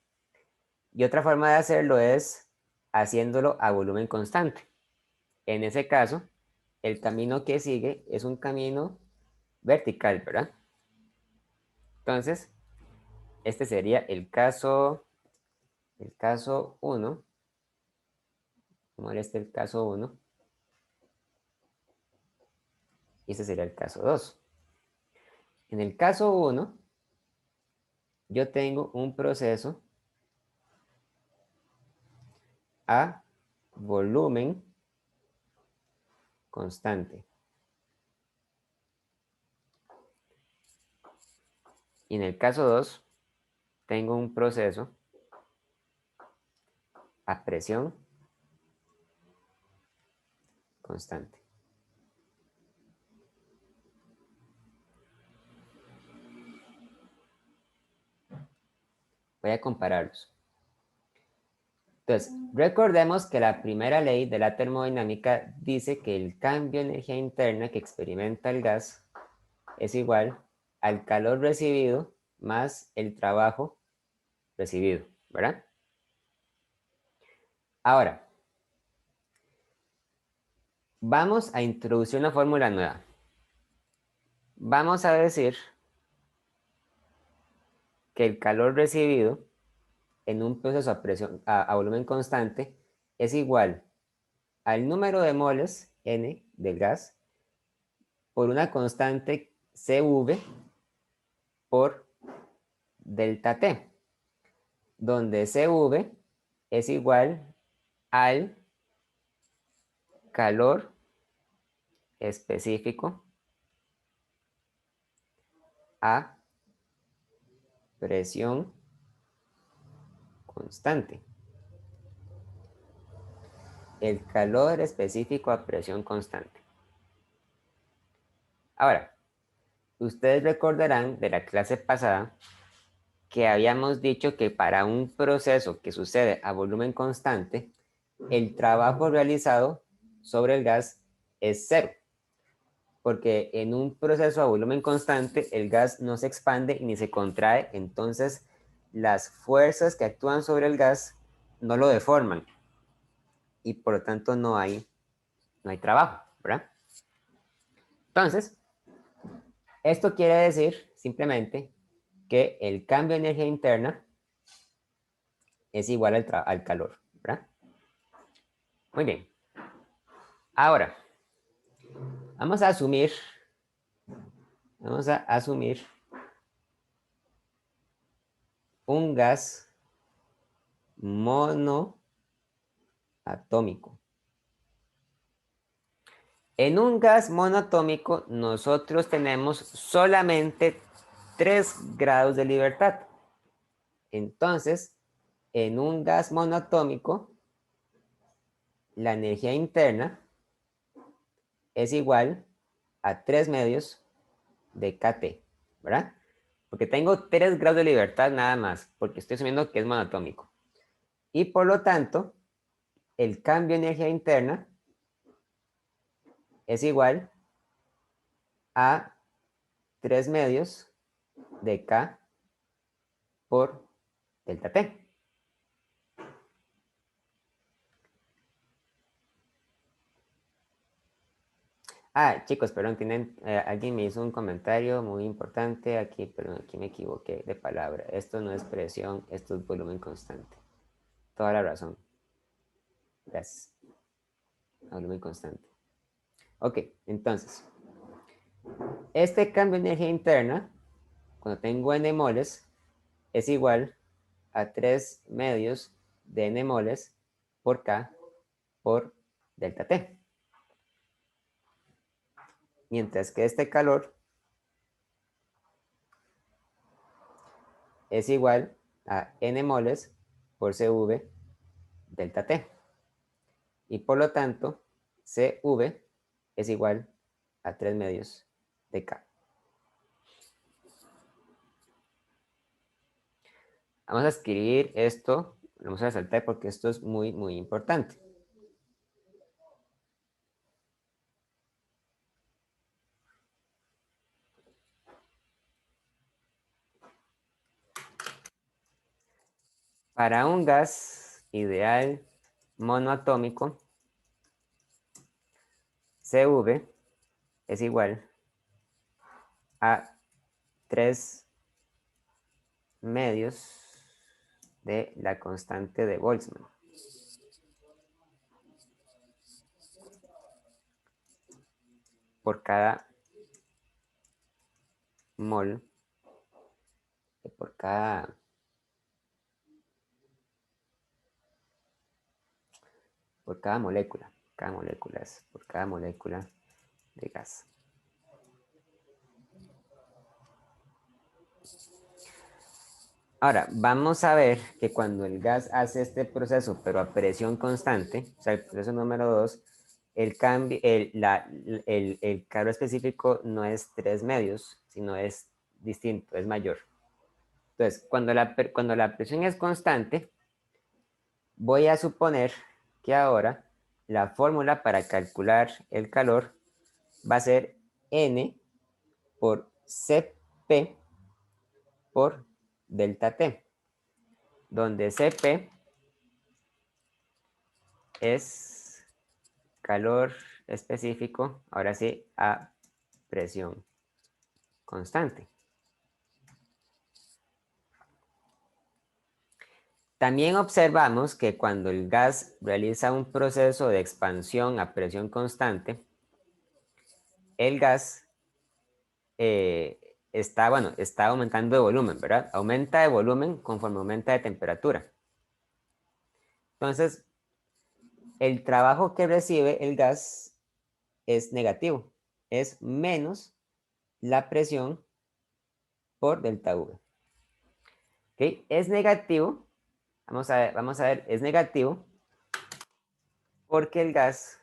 Y otra forma de hacerlo es haciéndolo a volumen constante. En ese caso, el camino que sigue es un camino vertical, ¿verdad? Entonces, este sería el caso 1. Como era el caso 1. Y este sería el caso 2. En el caso 1, yo tengo un proceso a volumen constante. Y en el caso 2, tengo un proceso a presión constante. Voy a compararlos. Entonces, recordemos que la primera ley de la termodinámica dice que el cambio de energía interna que experimenta el gas es igual al calor recibido más el trabajo recibido, ¿verdad? Ahora, vamos a introducir una fórmula nueva. Vamos a decir que el calor recibido en un proceso a presión, a volumen constante es igual al número de moles N del gas por una constante CV por delta T, donde CV es igual al calor específico a presión constante. El calor específico a presión constante. Ahora, ustedes recordarán de la clase pasada que habíamos dicho que para un proceso que sucede a volumen constante, el trabajo realizado sobre el gas es cero. Porque en un proceso a volumen constante, el gas no se expande ni se contrae, entonces las fuerzas que actúan sobre el gas no lo deforman y por lo tanto no hay trabajo, ¿verdad? Entonces, esto quiere decir simplemente que el cambio de energía interna es igual al calor, ¿verdad? Muy bien. Ahora, vamos a asumir un gas monoatómico. En un gas monoatómico nosotros tenemos solamente 3 grados de libertad. Entonces, en un gas monoatómico, la energía interna es igual a 3 medios de kT, ¿verdad? Porque tengo 3 grados de libertad nada más, porque estoy asumiendo que es monoatómico. Y por lo tanto, el cambio de energía interna es igual a 3 medios de K por delta T. Chicos, perdón, alguien me hizo un comentario muy importante aquí, perdón, aquí me equivoqué de palabra. Esto no es presión, esto es volumen constante. Toda la razón. Gracias. Volumen constante. Ok, entonces, este cambio de energía interna, cuando tengo n moles, es igual a 3 medios de n moles por K por delta T. Mientras que este calor es igual a n moles por CV delta T. Y por lo tanto, CV es igual a 3 medios de K. Vamos a escribir esto, vamos a resaltar porque esto es muy, muy importante. Para un gas ideal monoatómico, CV es igual a 3 medios de la constante de Boltzmann por cada mol, por cada molécula. Cada molécula es por cada molécula de gas. Ahora, vamos a ver que cuando el gas hace este proceso, pero a presión constante, o sea, el proceso número 2, el calor específico no es 3 medios, sino es distinto, es mayor. Entonces, cuando la presión es constante, voy a suponer que ahora la fórmula para calcular el calor va a ser N por Cp por delta T, donde Cp es calor específico, ahora sí, a presión constante. También observamos que cuando el gas realiza un proceso de expansión a presión constante, el gas está aumentando de volumen, ¿verdad? Aumenta de volumen conforme aumenta de temperatura. Entonces, el trabajo que recibe el gas es negativo, es menos la presión por delta V. ¿Ok? Es negativo, vamos a ver, es negativo porque el gas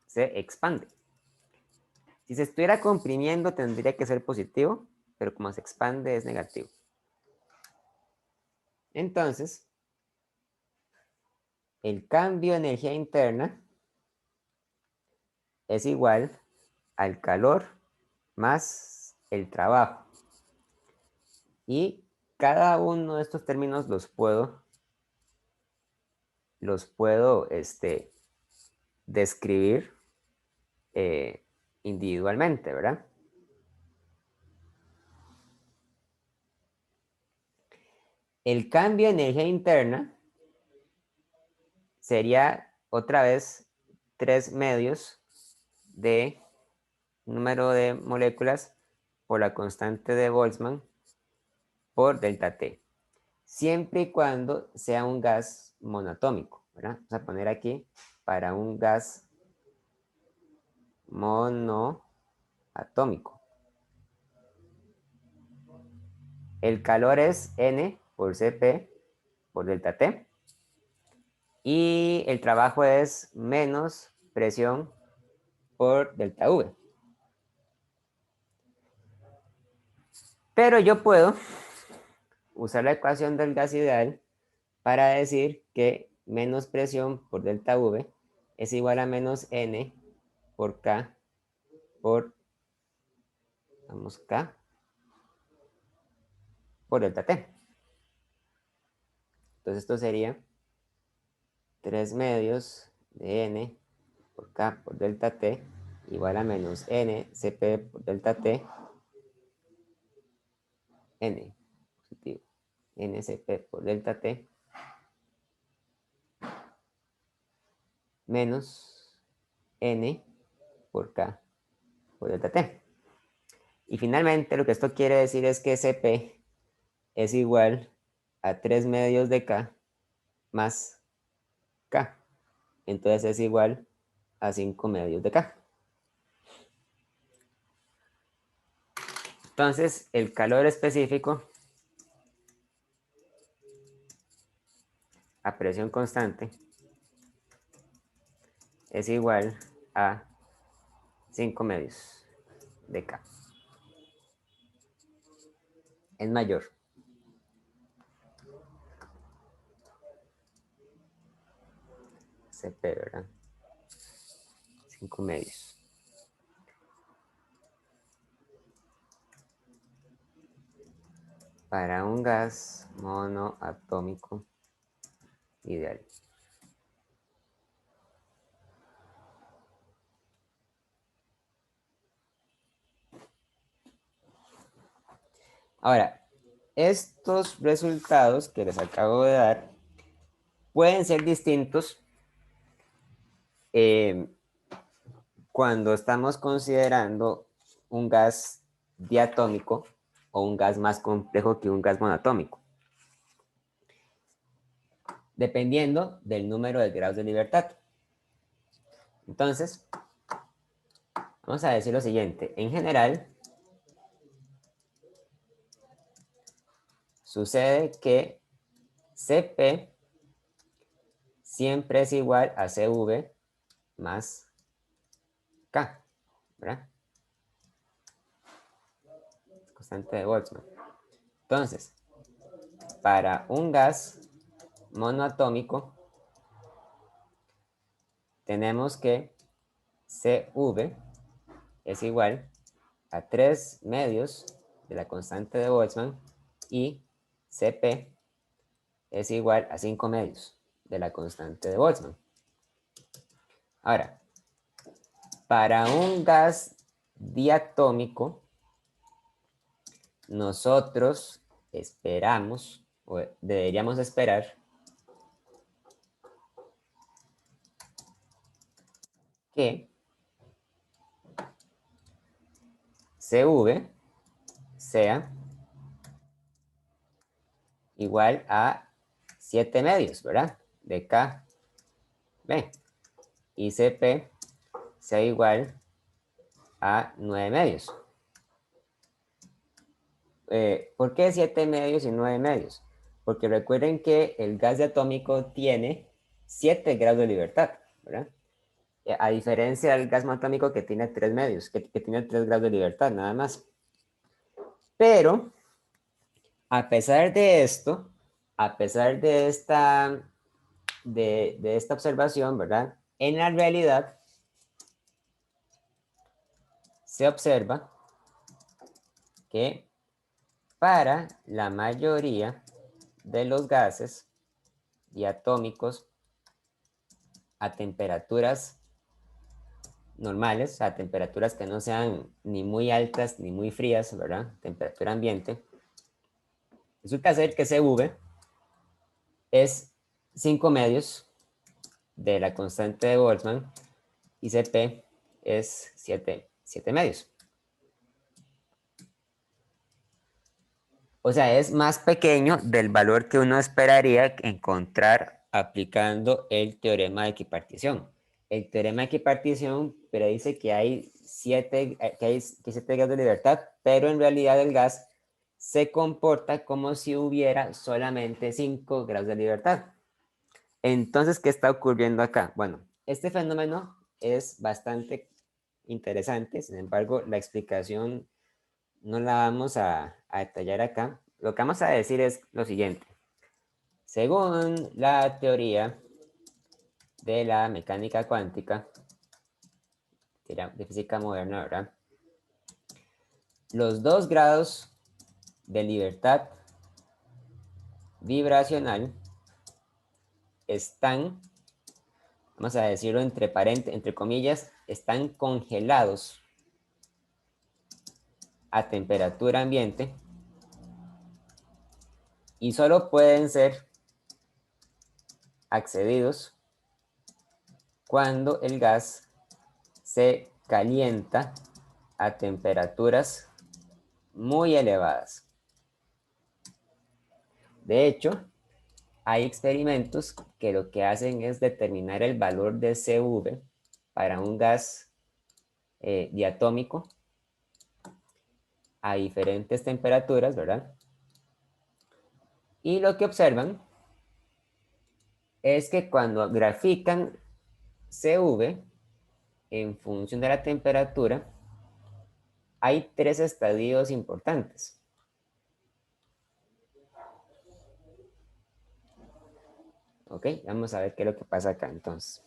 se expande. Si se estuviera comprimiendo tendría que ser positivo, pero como se expande es negativo. Entonces, el cambio de energía interna es igual al calor más el trabajo. Y cada uno de estos términos los puedo describir individualmente, ¿verdad? El cambio de energía interna sería otra vez 3 medios de número de moléculas por la constante de Boltzmann por delta T. Siempre y cuando sea un gas monoatómico, ¿verdad? Vamos a poner aquí para un gas monoatómico. El calor es N por Cp por delta T. Y el trabajo es menos presión por delta V. Pero yo puedo usar la ecuación del gas ideal para decir que menos presión por delta V es igual a menos N por K por, K por delta T. Entonces esto sería 3 medios de N por K por delta T igual a menos N Cp por delta T N positivo NCP por delta T menos N por K por delta T. Y finalmente lo que esto quiere decir es que Cp es igual a 3 medios de K más K. Entonces es igual a 5 medios de K. Entonces el calor específico a presión constante es igual a 5 medios de K. Es mayor. Cp, ¿verdad? 5 medios. para un gas monoatómico ideal. Ahora, estos resultados que les acabo de dar pueden ser distintos cuando estamos considerando un gas diatómico o un gas más complejo que un gas monoatómico, dependiendo del número de grados de libertad. Entonces, vamos a decir lo siguiente. En general, sucede que Cp siempre es igual a Cv más K, ¿verdad? Constante de Boltzmann. Entonces, para un gas monoatómico, tenemos que Cv es igual a 3 medios de la constante de Boltzmann y Cp es igual a 5 medios de la constante de Boltzmann. Ahora, para un gas diatómico, nosotros esperamos, o deberíamos esperar, que Cv sea igual a 7 medios, ¿verdad? De Kb. Y Cp sea igual a 9 medios. ¿Por qué 7 medios y 9 medios? Porque recuerden que el gas diatómico tiene 7 grados de libertad, ¿verdad? A diferencia del gas monoatómico que tiene 3 medios, que tiene 3 grados de libertad, nada más. Pero, a pesar de esto, a pesar de esta observación, ¿verdad? En la realidad, se observa que para la mayoría de los gases diatómicos a temperaturas normales, a temperaturas que no sean ni muy altas ni muy frías, ¿verdad? Temperatura ambiente, resulta ser que Cv es 5 medios de la constante de Boltzmann y Cp es 7 medios. O sea, es más pequeño del valor que uno esperaría encontrar aplicando el teorema de equipartición. El teorema de equipartición predice que hay 7 grados de libertad, pero en realidad el gas se comporta como si hubiera solamente 5 grados de libertad. Entonces, ¿qué está ocurriendo acá? Bueno, este fenómeno es bastante interesante, sin embargo, la explicación no la vamos a detallar acá. Lo que vamos a decir es lo siguiente. Según la teoría de la mecánica cuántica, de física moderna, ¿verdad? Los 2 grados de libertad vibracional están, vamos a decirlo entre comillas, están congelados a temperatura ambiente y solo pueden ser accedidos cuando el gas se calienta a temperaturas muy elevadas. De hecho, hay experimentos que lo que hacen es determinar el valor de Cv para un gas diatómico a diferentes temperaturas, ¿verdad? Y lo que observan es que cuando grafican Cv en función de la temperatura, hay 3 estadios importantes. Ok, vamos a ver qué es lo que pasa acá entonces.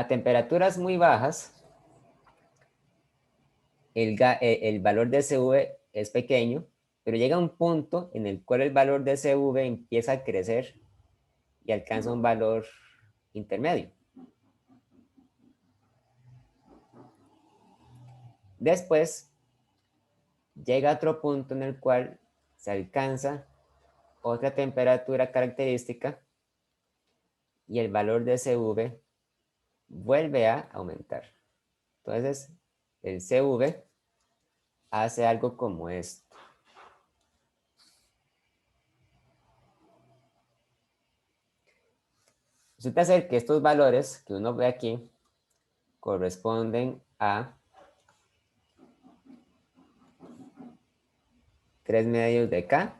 A temperaturas muy bajas, el valor de CV es pequeño, pero llega un punto en el cual el valor de CV empieza a crecer y alcanza un valor intermedio. Después llega otro punto en el cual se alcanza otra temperatura característica y el valor de CV vuelve a aumentar. Entonces, el CV hace algo como esto. Resulta ser que estos valores que uno ve aquí corresponden a 3 medios de K,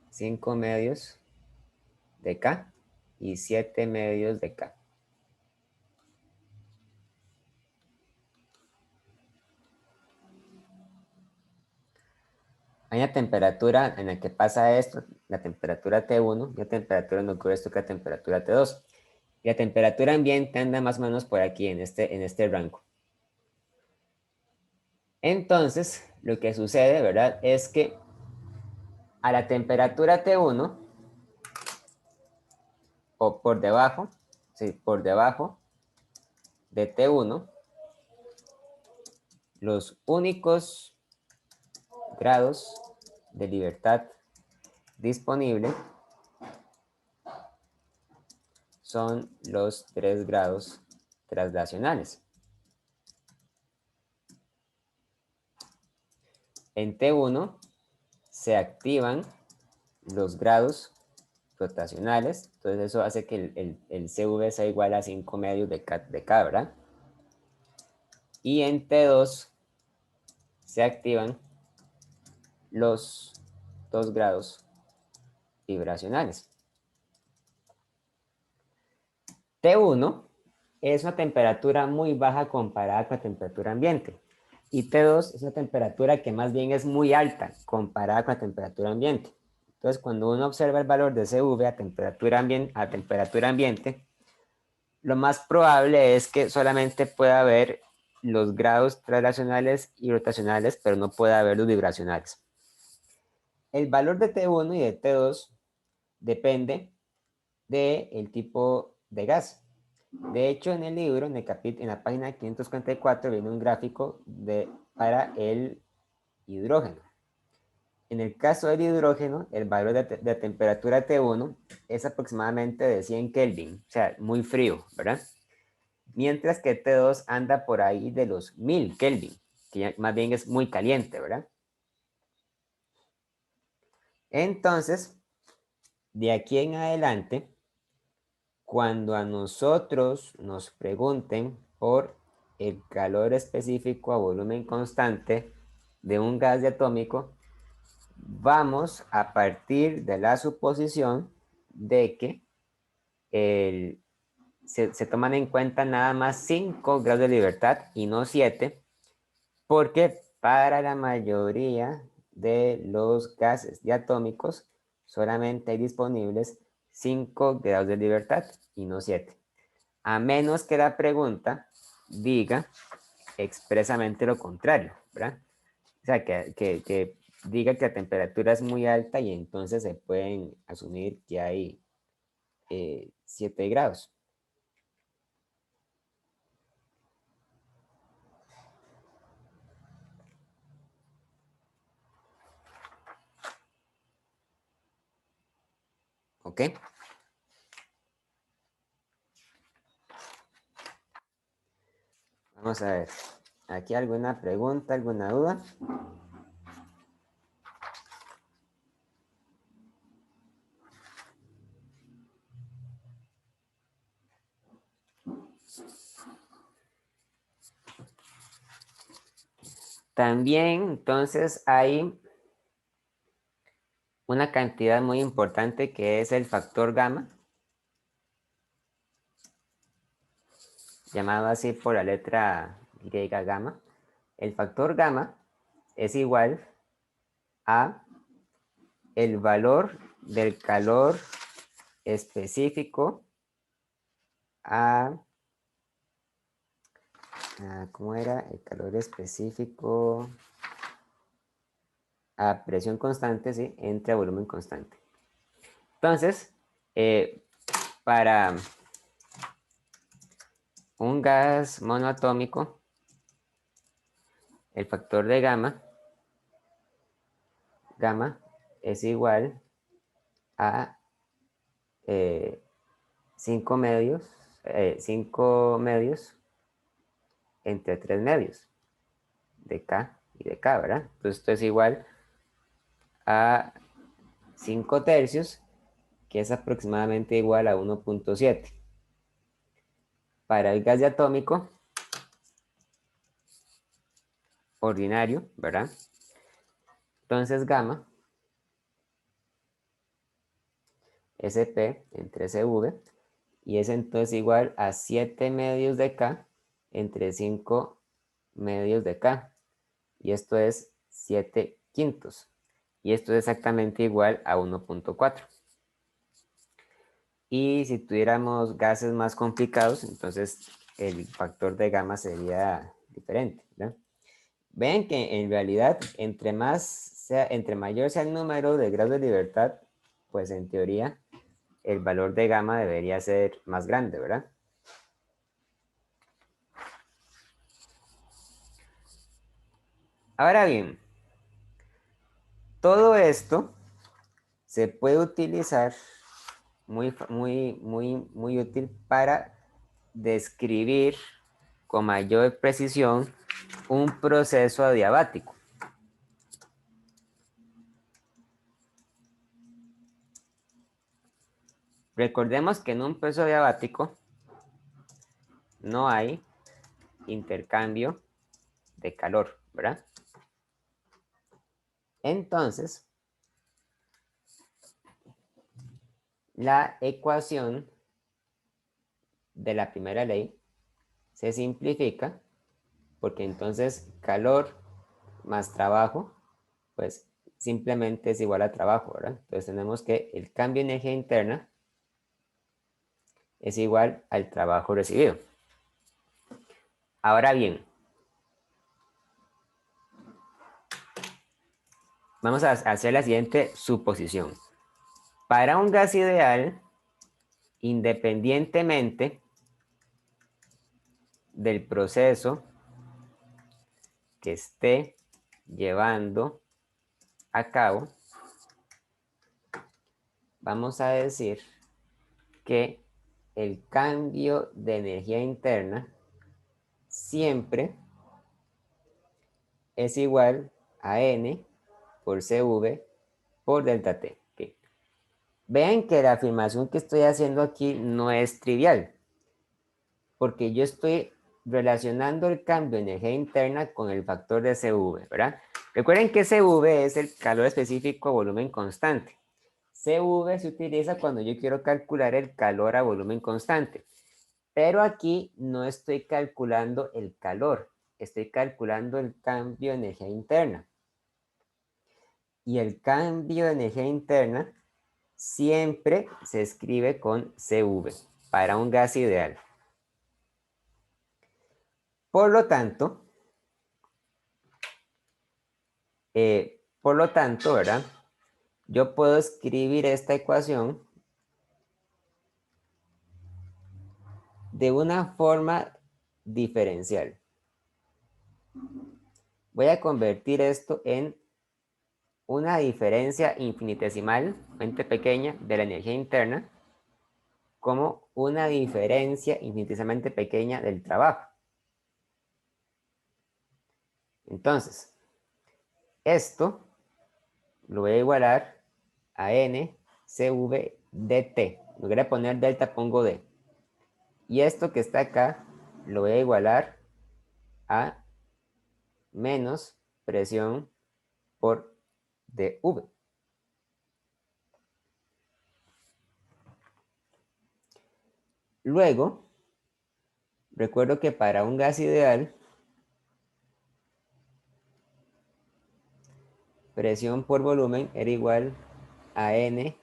5 medios de K y 7 medios de K. Hay una temperatura en la que pasa esto, la temperatura T1, y la temperatura no ocurre esto que la temperatura T2. Y la temperatura ambiente anda más o menos por aquí, en este rango. Entonces, lo que sucede, ¿verdad? Es que a la temperatura T1, o por debajo, sí, por debajo de T1, los únicos grados de libertad disponible son los 3 grados traslacionales. En T1 se activan los grados rotacionales, entonces eso hace que el CV sea igual a 5 medios de K, ¿verdad? Y en T2 se activan los 2 grados vibracionales. T1 es una temperatura muy baja comparada con la temperatura ambiente. Y T2 es una temperatura que más bien es muy alta comparada con la temperatura ambiente. Entonces, cuando uno observa el valor de CV a temperatura ambiente, lo más probable es que solamente pueda haber los grados traslacionales y rotacionales, pero no pueda haber los vibracionales. El valor de T1 y de T2 depende del tipo de gas. De hecho, en el libro, en la página 544, viene un gráfico para el hidrógeno. En el caso del hidrógeno, el valor de temperatura T1 es aproximadamente de 100 Kelvin, o sea, muy frío, ¿verdad? Mientras que T2 anda por ahí de los 1000 Kelvin, que más bien es muy caliente, ¿verdad? Entonces, de aquí en adelante, cuando a nosotros nos pregunten por el calor específico a volumen constante de un gas diatómico, vamos a partir de la suposición de que se toman en cuenta nada más 5 grados de libertad y no 7, porque para la mayoría de los gases diatómicos solamente hay disponibles 5 grados de libertad y no 7. A menos que la pregunta diga expresamente lo contrario, ¿verdad? O sea, que diga que la temperatura es muy alta y entonces se pueden asumir que hay 7 grados. ¿Ok? Vamos a ver. ¿Aquí alguna pregunta, alguna duda? También, entonces, hay una cantidad muy importante que es el factor gamma, llamado así por la letra griega gamma. El factor gamma es igual a el valor del calor específico a ¿cómo era? El calor específico a presión constante, ¿sí? Entre a volumen constante. Entonces, para un gas monoatómico, el factor de gamma es igual a 5 medios, 5 medios entre 3 medios de K y de K, ¿verdad? Entonces esto es igual a 5 tercios, que es aproximadamente igual a 1.7. Para el gas diatómico ordinario, ¿verdad? Entonces gamma, Sp entre Cv, y es entonces igual a 7 medios de K entre 5 medios de K. Y esto es 7 quintos. Y esto es exactamente igual a 1.4. Y si tuviéramos gases más complicados, entonces el factor de gamma sería diferente, ¿verdad? Ven que en realidad entre mayor sea el número de grados de libertad, pues en teoría el valor de gamma debería ser más grande, ¿verdad? Ahora bien, todo esto se puede utilizar muy útil para describir con mayor precisión un proceso adiabático. Recordemos que en un proceso adiabático no hay intercambio de calor, ¿verdad? Entonces, la ecuación de la primera ley se simplifica porque entonces calor más trabajo, pues simplemente es igual a trabajo, ¿verdad? Entonces tenemos que el cambio de energía interna es igual al trabajo recibido. Ahora bien, vamos a hacer la siguiente suposición. Para un gas ideal, independientemente del proceso que esté llevando a cabo, vamos a decir que el cambio de energía interna siempre es igual a N por CV por delta T. ¿Okay? Vean que la afirmación que estoy haciendo aquí no es trivial, porque yo estoy relacionando el cambio de energía interna con el factor de CV, ¿verdad? Recuerden que CV es el calor específico a volumen constante. CV se utiliza cuando yo quiero calcular el calor a volumen constante. Pero aquí no estoy calculando el calor, estoy calculando el cambio de energía interna. Y el cambio de energía interna siempre se escribe con CV para un gas ideal. Por lo tanto, ¿verdad? Yo puedo escribir esta ecuación de una forma diferencial. Voy a convertir esto en una diferencia infinitesimalmente pequeña de la energía interna como una diferencia infinitesimalmente pequeña del trabajo. Entonces, esto lo voy a igualar a n CV dt. En lugar de poner delta, pongo d. Y esto que está acá lo voy a igualar a menos presión por dv. Luego, recuerdo que para un gas ideal, presión por volumen era igual a n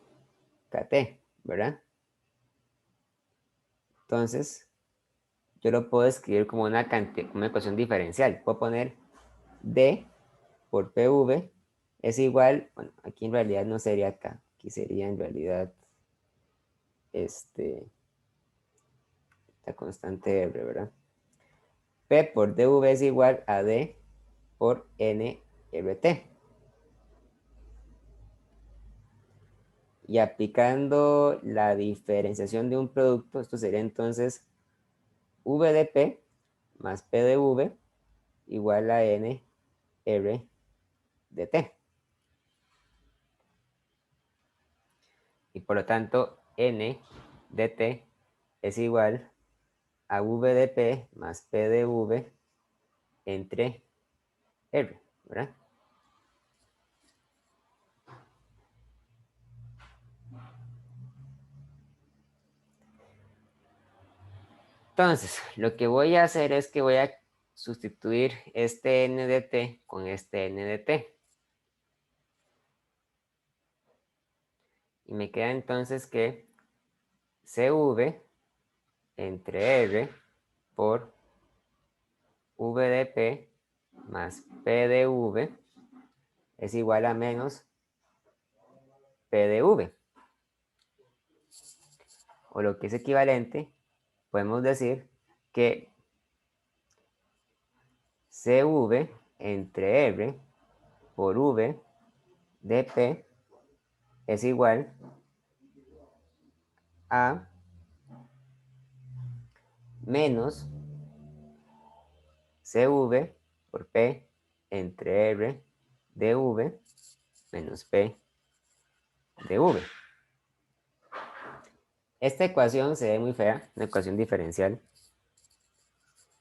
kT, ¿verdad? Entonces, yo lo puedo escribir como una cantidad, como una ecuación diferencial. Puedo poner D por PV es igual, bueno, aquí en realidad no sería acá, aquí sería en realidad la constante R, ¿verdad? P por dV es igual a D por nRT. Y aplicando la diferenciación de un producto, esto sería entonces V de P más P de V igual a N R de T. Y por lo tanto, N de T es igual a V de P más P de V entre R, ¿verdad? Entonces, lo que voy a hacer es que voy a sustituir este N de T con este N de T. Y me queda entonces que CV entre R por V de P más P de V es igual a menos P de V. O lo que es equivalente, podemos decir que CV entre R por V de P es igual a menos CV por P entre R de V menos P de V. Esta ecuación se ve muy fea, una ecuación diferencial.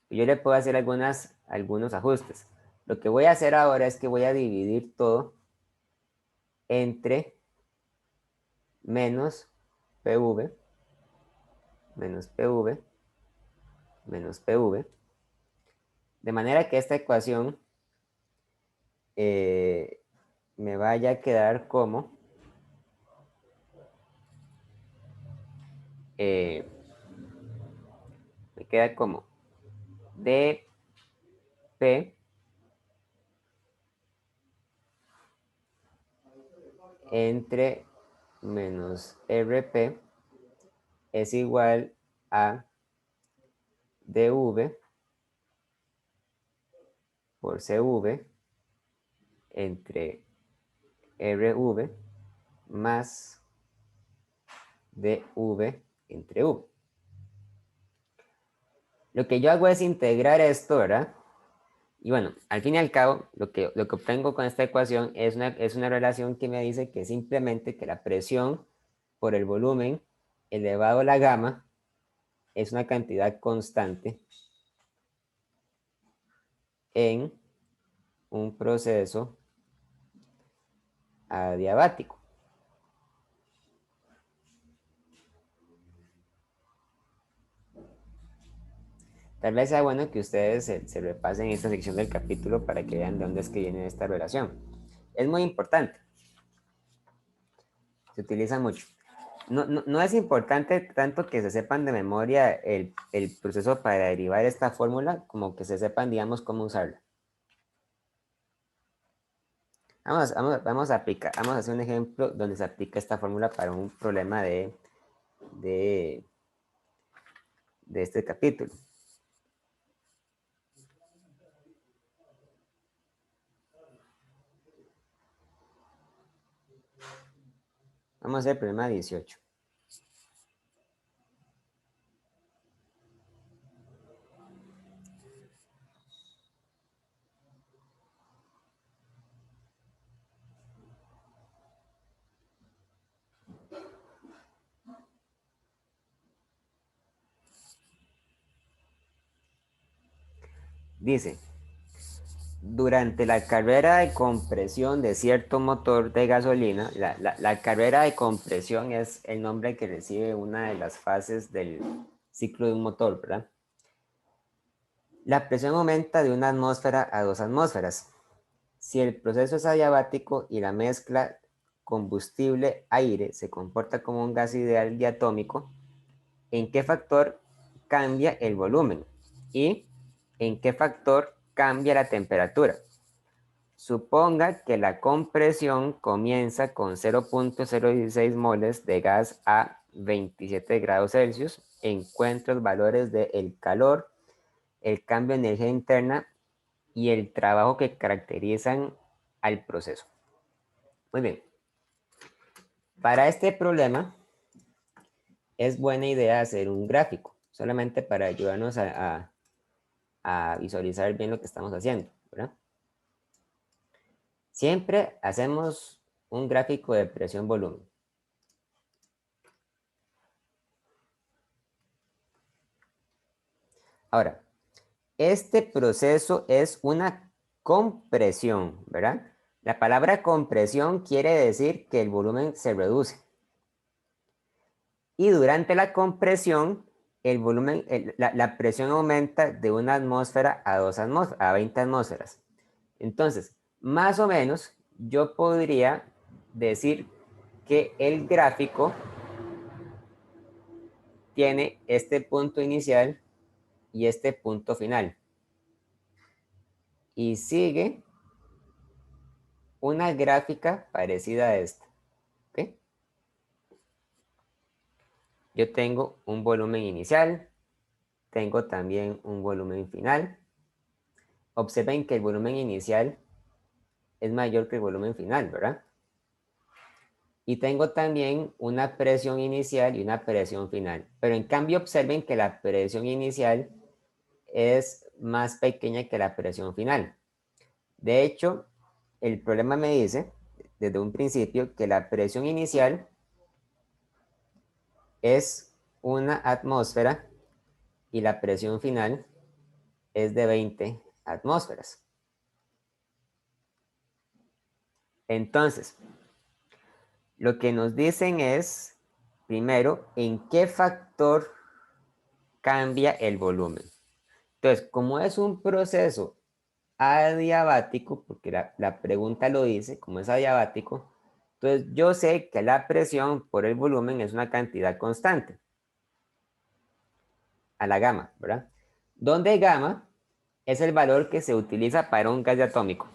Yo le puedo hacer algunos ajustes. Lo que voy a hacer ahora es que voy a dividir todo entre menos PV, menos PV, menos PV, de manera que esta ecuación me vaya a quedar como me queda como dP entre menos RP es igual a dV por CV entre RV más dV entre V. Lo que yo hago es integrar esto, ¿verdad? Y bueno, al fin y al cabo, lo que obtengo con esta ecuación es una relación que me dice que simplemente que la presión por el volumen elevado a la gamma es una cantidad constante en un proceso adiabático. Tal vez sea bueno que ustedes se repasen esta sección del capítulo para que vean de dónde es que viene esta relación. Es muy importante. Se utiliza mucho. No es importante tanto que se sepan de memoria el proceso para derivar esta fórmula como que se sepan, digamos, cómo usarla. Vamos a hacer un ejemplo donde se aplica esta fórmula para un problema de este capítulo. Vamos a hacer el problema 18. Dice, durante la carrera de compresión de cierto motor de gasolina, la carrera de compresión es el nombre que recibe una de las fases del ciclo de un motor, ¿verdad? La presión aumenta de 1 atmósfera a 2 atmósferas. Si el proceso es adiabático y la mezcla combustible-aire se comporta como un gas ideal diatómico, ¿en qué factor cambia el volumen y en qué factor cambia la temperatura. Suponga que la compresión comienza con 0.016 moles de gas a 27 grados Celsius. Encuentra los valores del calor, el cambio de energía interna y el trabajo que caracterizan al proceso. Muy bien. Para este problema es buena idea hacer un gráfico, solamente para ayudarnos a visualizar bien lo que estamos haciendo, ¿verdad? Siempre hacemos un gráfico de presión-volumen. Ahora, este proceso es una compresión, ¿verdad? La palabra compresión quiere decir que el volumen se reduce. Y durante la compresión, el volumen, la presión aumenta de una atmósfera a 20 atmósferas. Entonces, más o menos, yo podría decir que el gráfico tiene este punto inicial y este punto final. Y sigue una gráfica parecida a esta. ¿Okay? Yo tengo un volumen inicial, tengo también un volumen final. Observen que el volumen inicial es mayor que el volumen final, ¿verdad? Y tengo también una presión inicial y una presión final. Pero en cambio observen que la presión inicial es más pequeña que la presión final. De hecho, el problema me dice desde un principio que la presión inicial es una atmósfera y la presión final es de 20 atmósferas. Entonces, lo que nos dicen es, primero, en qué factor cambia el volumen. Entonces, como es un proceso adiabático, porque la pregunta lo dice, como es adiabático, entonces yo sé que la presión por el volumen es una cantidad constante, a la gamma, ¿verdad? Donde gamma es el valor que se utiliza para un gas diatómico.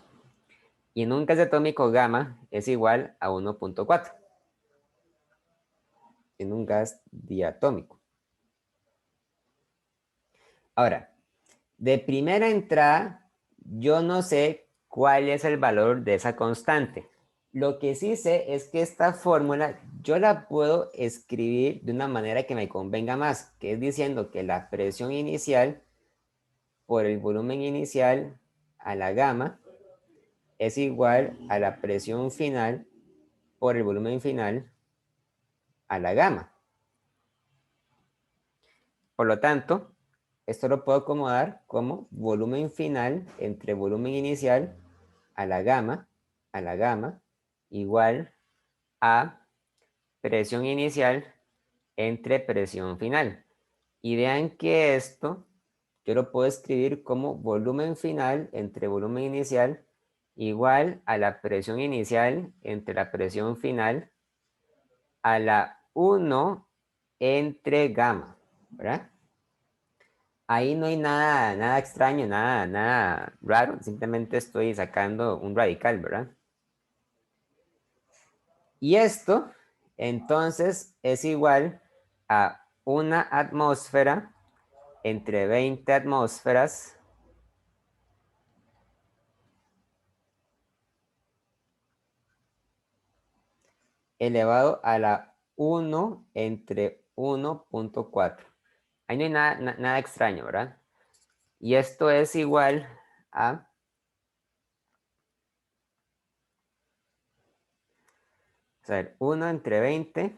Y en un gas diatómico gamma es igual a 1.4. En un gas diatómico. Ahora, de primera entrada, yo no sé cuál es el valor de esa constante. Lo que sí sé es que esta fórmula yo la puedo escribir de una manera que me convenga más, que es diciendo que la presión inicial por el volumen inicial a la gamma es igual a la presión final por el volumen final a la gamma. Por lo tanto, esto lo puedo acomodar como volumen final entre volumen inicial a la gamma igual a presión inicial entre presión final. Y vean que esto yo lo puedo escribir como volumen final entre volumen inicial igual a la presión inicial entre la presión final a la 1 entre gamma, ¿verdad? Ahí no hay nada extraño, nada raro, simplemente estoy sacando un radical, ¿verdad? Y esto, entonces, es igual a una atmósfera entre 20 atmósferas elevado a la 1 entre 1.4. Ahí no hay nada extraño, ¿verdad? Y esto es igual a a ver, 1 entre 20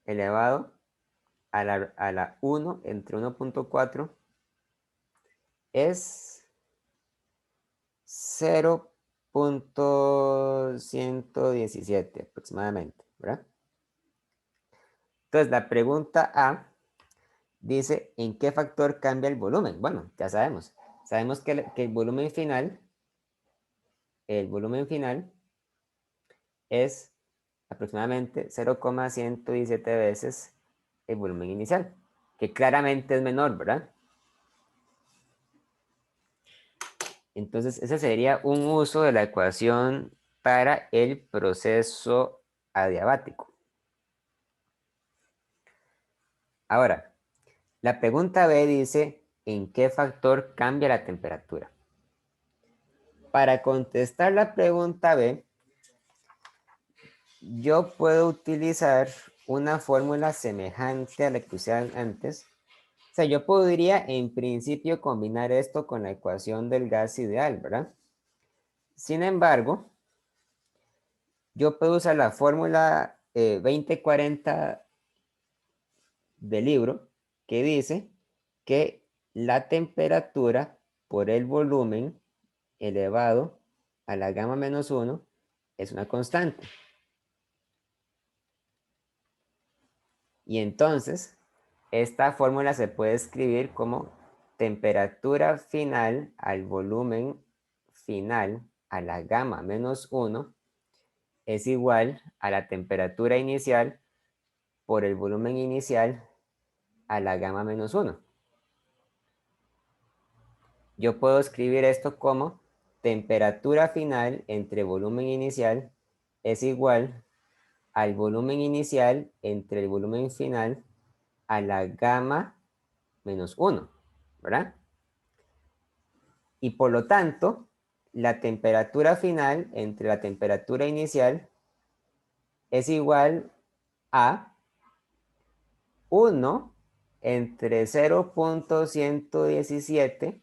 elevado a la 1 entre 1.4 es 0.117 aproximadamente, ¿verdad? Entonces, la pregunta A dice, ¿en qué factor cambia el volumen? Bueno, ya sabemos. Sabemos que el volumen final es aproximadamente 0,117 veces el volumen inicial, que claramente es menor, ¿verdad? Entonces, ese sería un uso de la ecuación para el proceso adiabático. Ahora, la pregunta B dice, ¿en qué factor cambia la temperatura? Para contestar la pregunta B, yo puedo utilizar una fórmula semejante a la que usé antes. O sea, yo podría en principio combinar esto con la ecuación del gas ideal, ¿verdad? Sin embargo, yo puedo usar la fórmula 2040 del libro que dice que la temperatura por el volumen elevado a la gamma menos 1 es una constante. Y entonces, esta fórmula se puede escribir como temperatura final al volumen final a la gamma menos 1 es igual a la temperatura inicial por el volumen inicial a la gamma menos 1. Yo puedo escribir esto como temperatura final entre volumen inicial es igual al volumen inicial entre el volumen final a la gamma menos 1, ¿verdad? Y por lo tanto, la temperatura final entre la temperatura inicial es igual a 1 entre 0,117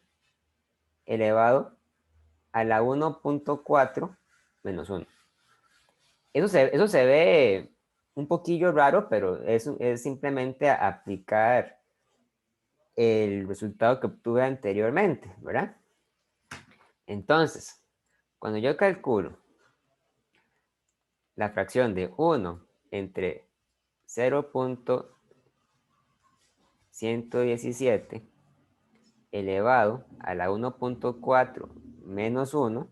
elevado a la 1,4 menos 1. Eso se ve un poquillo raro, pero es simplemente aplicar el resultado que obtuve anteriormente, ¿verdad? Entonces, cuando yo calculo la fracción de 1 entre 0,117 elevado a la 1,4 menos 1,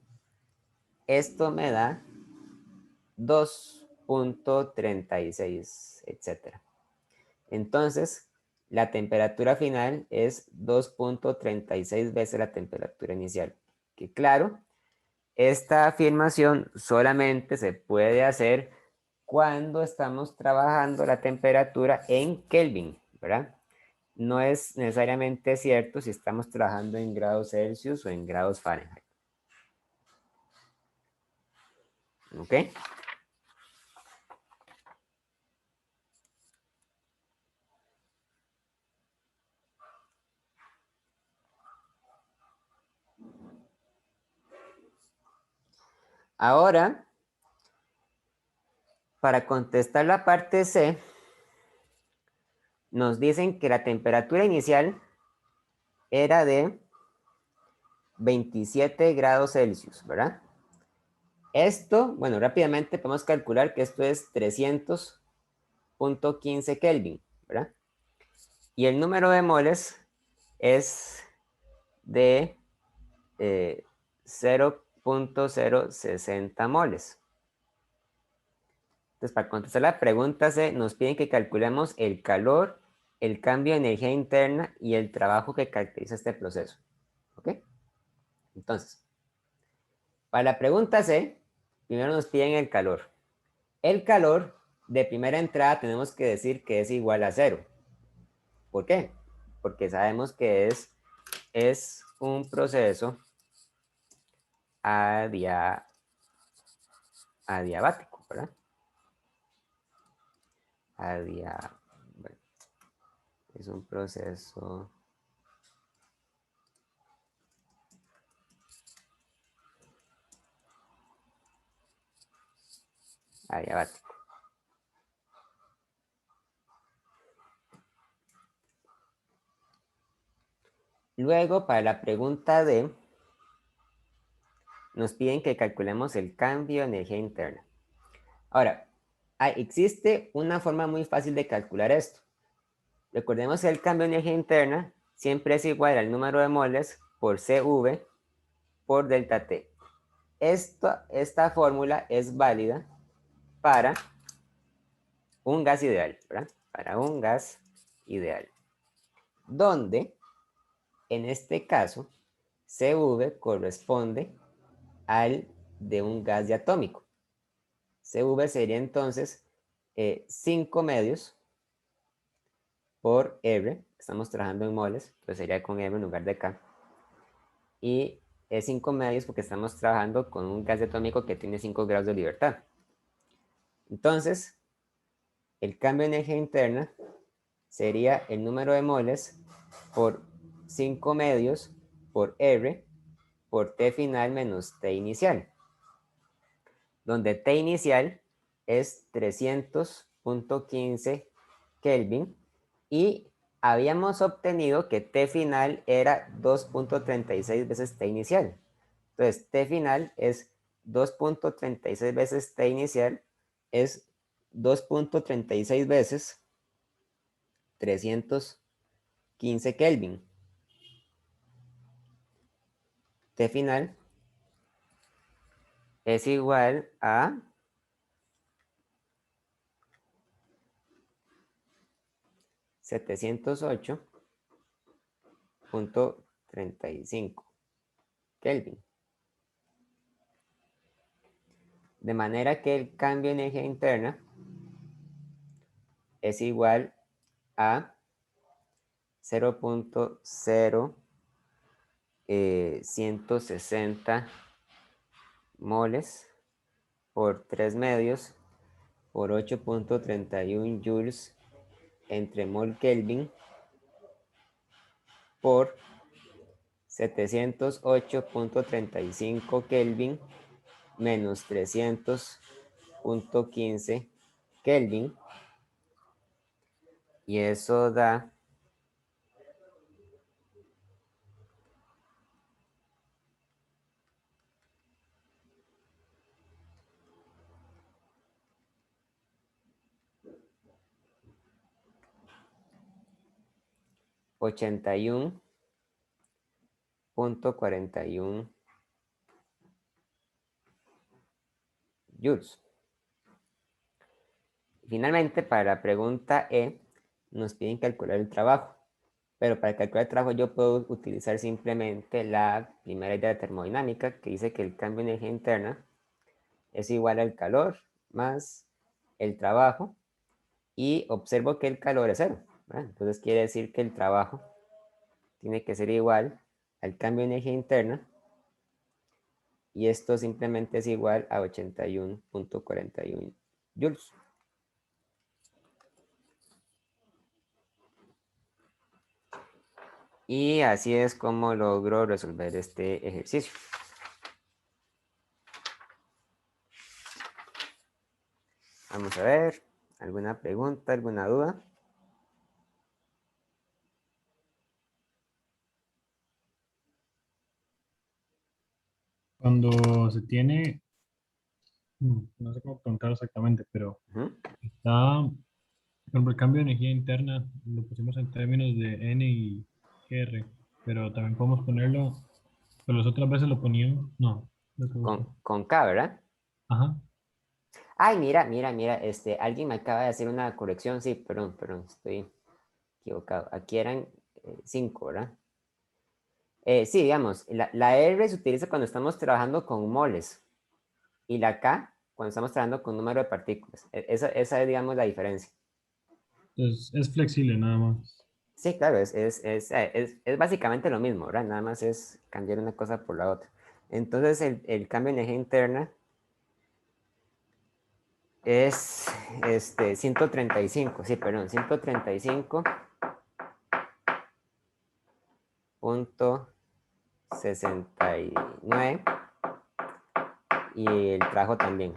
esto me da 2,36, etc. Entonces, la temperatura final es 2,36 veces la temperatura inicial. Que claro, esta afirmación solamente se puede hacer cuando estamos trabajando la temperatura en Kelvin, ¿verdad? No es necesariamente cierto si estamos trabajando en grados Celsius o en grados Fahrenheit. ¿Ok? Ahora, para contestar la parte C, nos dicen que la temperatura inicial era de 27 grados Celsius, ¿verdad? Esto, bueno, rápidamente podemos calcular que esto es 300,15 Kelvin, ¿verdad? Y el número de moles es de 0,060 moles. Entonces, para contestar la pregunta C, nos piden que calculemos el calor, el cambio de energía interna y el trabajo que caracteriza este proceso. ¿Ok? Entonces, para la pregunta C, primero nos piden el calor. El calor de primera entrada tenemos que decir que es igual a 0. ¿Por qué? Porque sabemos que es un proceso adiabático, ¿verdad? Bueno, es un proceso adiabático. Luego, para la pregunta D, nos piden que calculemos el cambio de energía interna. Ahora, existe una forma muy fácil de calcular esto. Recordemos que el cambio de energía interna siempre es igual al número de moles por CV por delta T. Esta fórmula es válida para un gas ideal, ¿verdad? Para un gas ideal. Donde, en este caso, CV corresponde al de un gas diatómico. CV sería entonces 5 medios por R, estamos trabajando en moles, entonces sería con M en lugar de K. Y es 5 medios porque estamos trabajando con un gas diatómico que tiene 5 grados de libertad. Entonces, el cambio de energía interna sería el número de moles por 5 medios por R por T final menos T inicial, donde T inicial es 300.15 Kelvin y habíamos obtenido que T final era 2.36 veces T inicial. Entonces, T final es 2.36 veces T inicial, es 2.36 veces 315 Kelvin. T final es igual a 708.35 Kelvin. De manera que el cambio de energía interna es igual a 0.0160 moles por 3 medios por 8.31 joules entre mol Kelvin por 708.35 Kelvin menos 300.15 Kelvin. Y eso da 81.41 joules. Finalmente, para la pregunta E, nos piden calcular el trabajo. Pero para calcular el trabajo yo puedo utilizar simplemente la primera idea de termodinámica que dice que el cambio de energía interna es igual al calor más el trabajo y observo que el calor es cero, ¿verdad? Entonces quiere decir que el trabajo tiene que ser igual al cambio de energía interna y esto simplemente es igual a 81.41 joules. Y así es como logro resolver este ejercicio. Vamos a ver, ¿alguna pregunta, alguna duda? Cuando se tiene, no sé cómo preguntar exactamente, pero Ujú. está, por ejemplo, el cambio de energía interna, lo pusimos en términos de N y R, pero también podemos ponerlo, pero las otras veces lo poníamos, no, lo que busco. Con K, ¿verdad? Ajá, Ay, mira, alguien me acaba de hacer una corrección, sí, perdón, estoy equivocado. Aquí eran 5, ¿verdad? Sí, digamos, la R se utiliza cuando estamos trabajando con moles y la K cuando estamos trabajando con número de partículas. Esa es, digamos, la diferencia. entonces es flexible nada más. Sí, claro, es básicamente lo mismo, ¿verdad? Nada más es cambiar una cosa por la otra. Entonces, el cambio de energía interna es 135, sí, perdón, 135.69 y el trabajo también.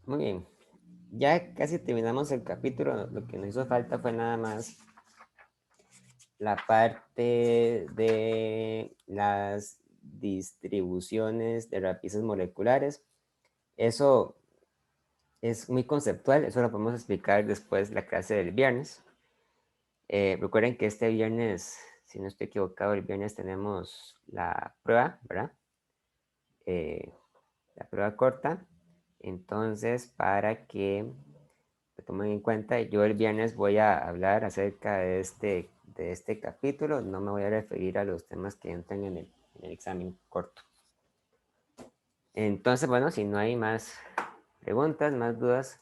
Muy bien. Ya casi terminamos el capítulo. Lo que nos hizo falta fue nada más la parte de las distribuciones de rapidez moleculares. Eso es muy conceptual, eso lo podemos explicar después la clase del viernes. Recuerden que este viernes, si no estoy equivocado, el viernes tenemos la prueba, ¿verdad? La prueba corta. Entonces, para que lo tomen en cuenta, yo el viernes voy a hablar acerca de este capítulo. No me voy a referir a los temas que entran en el examen corto. Entonces, bueno, si no hay más preguntas, más dudas,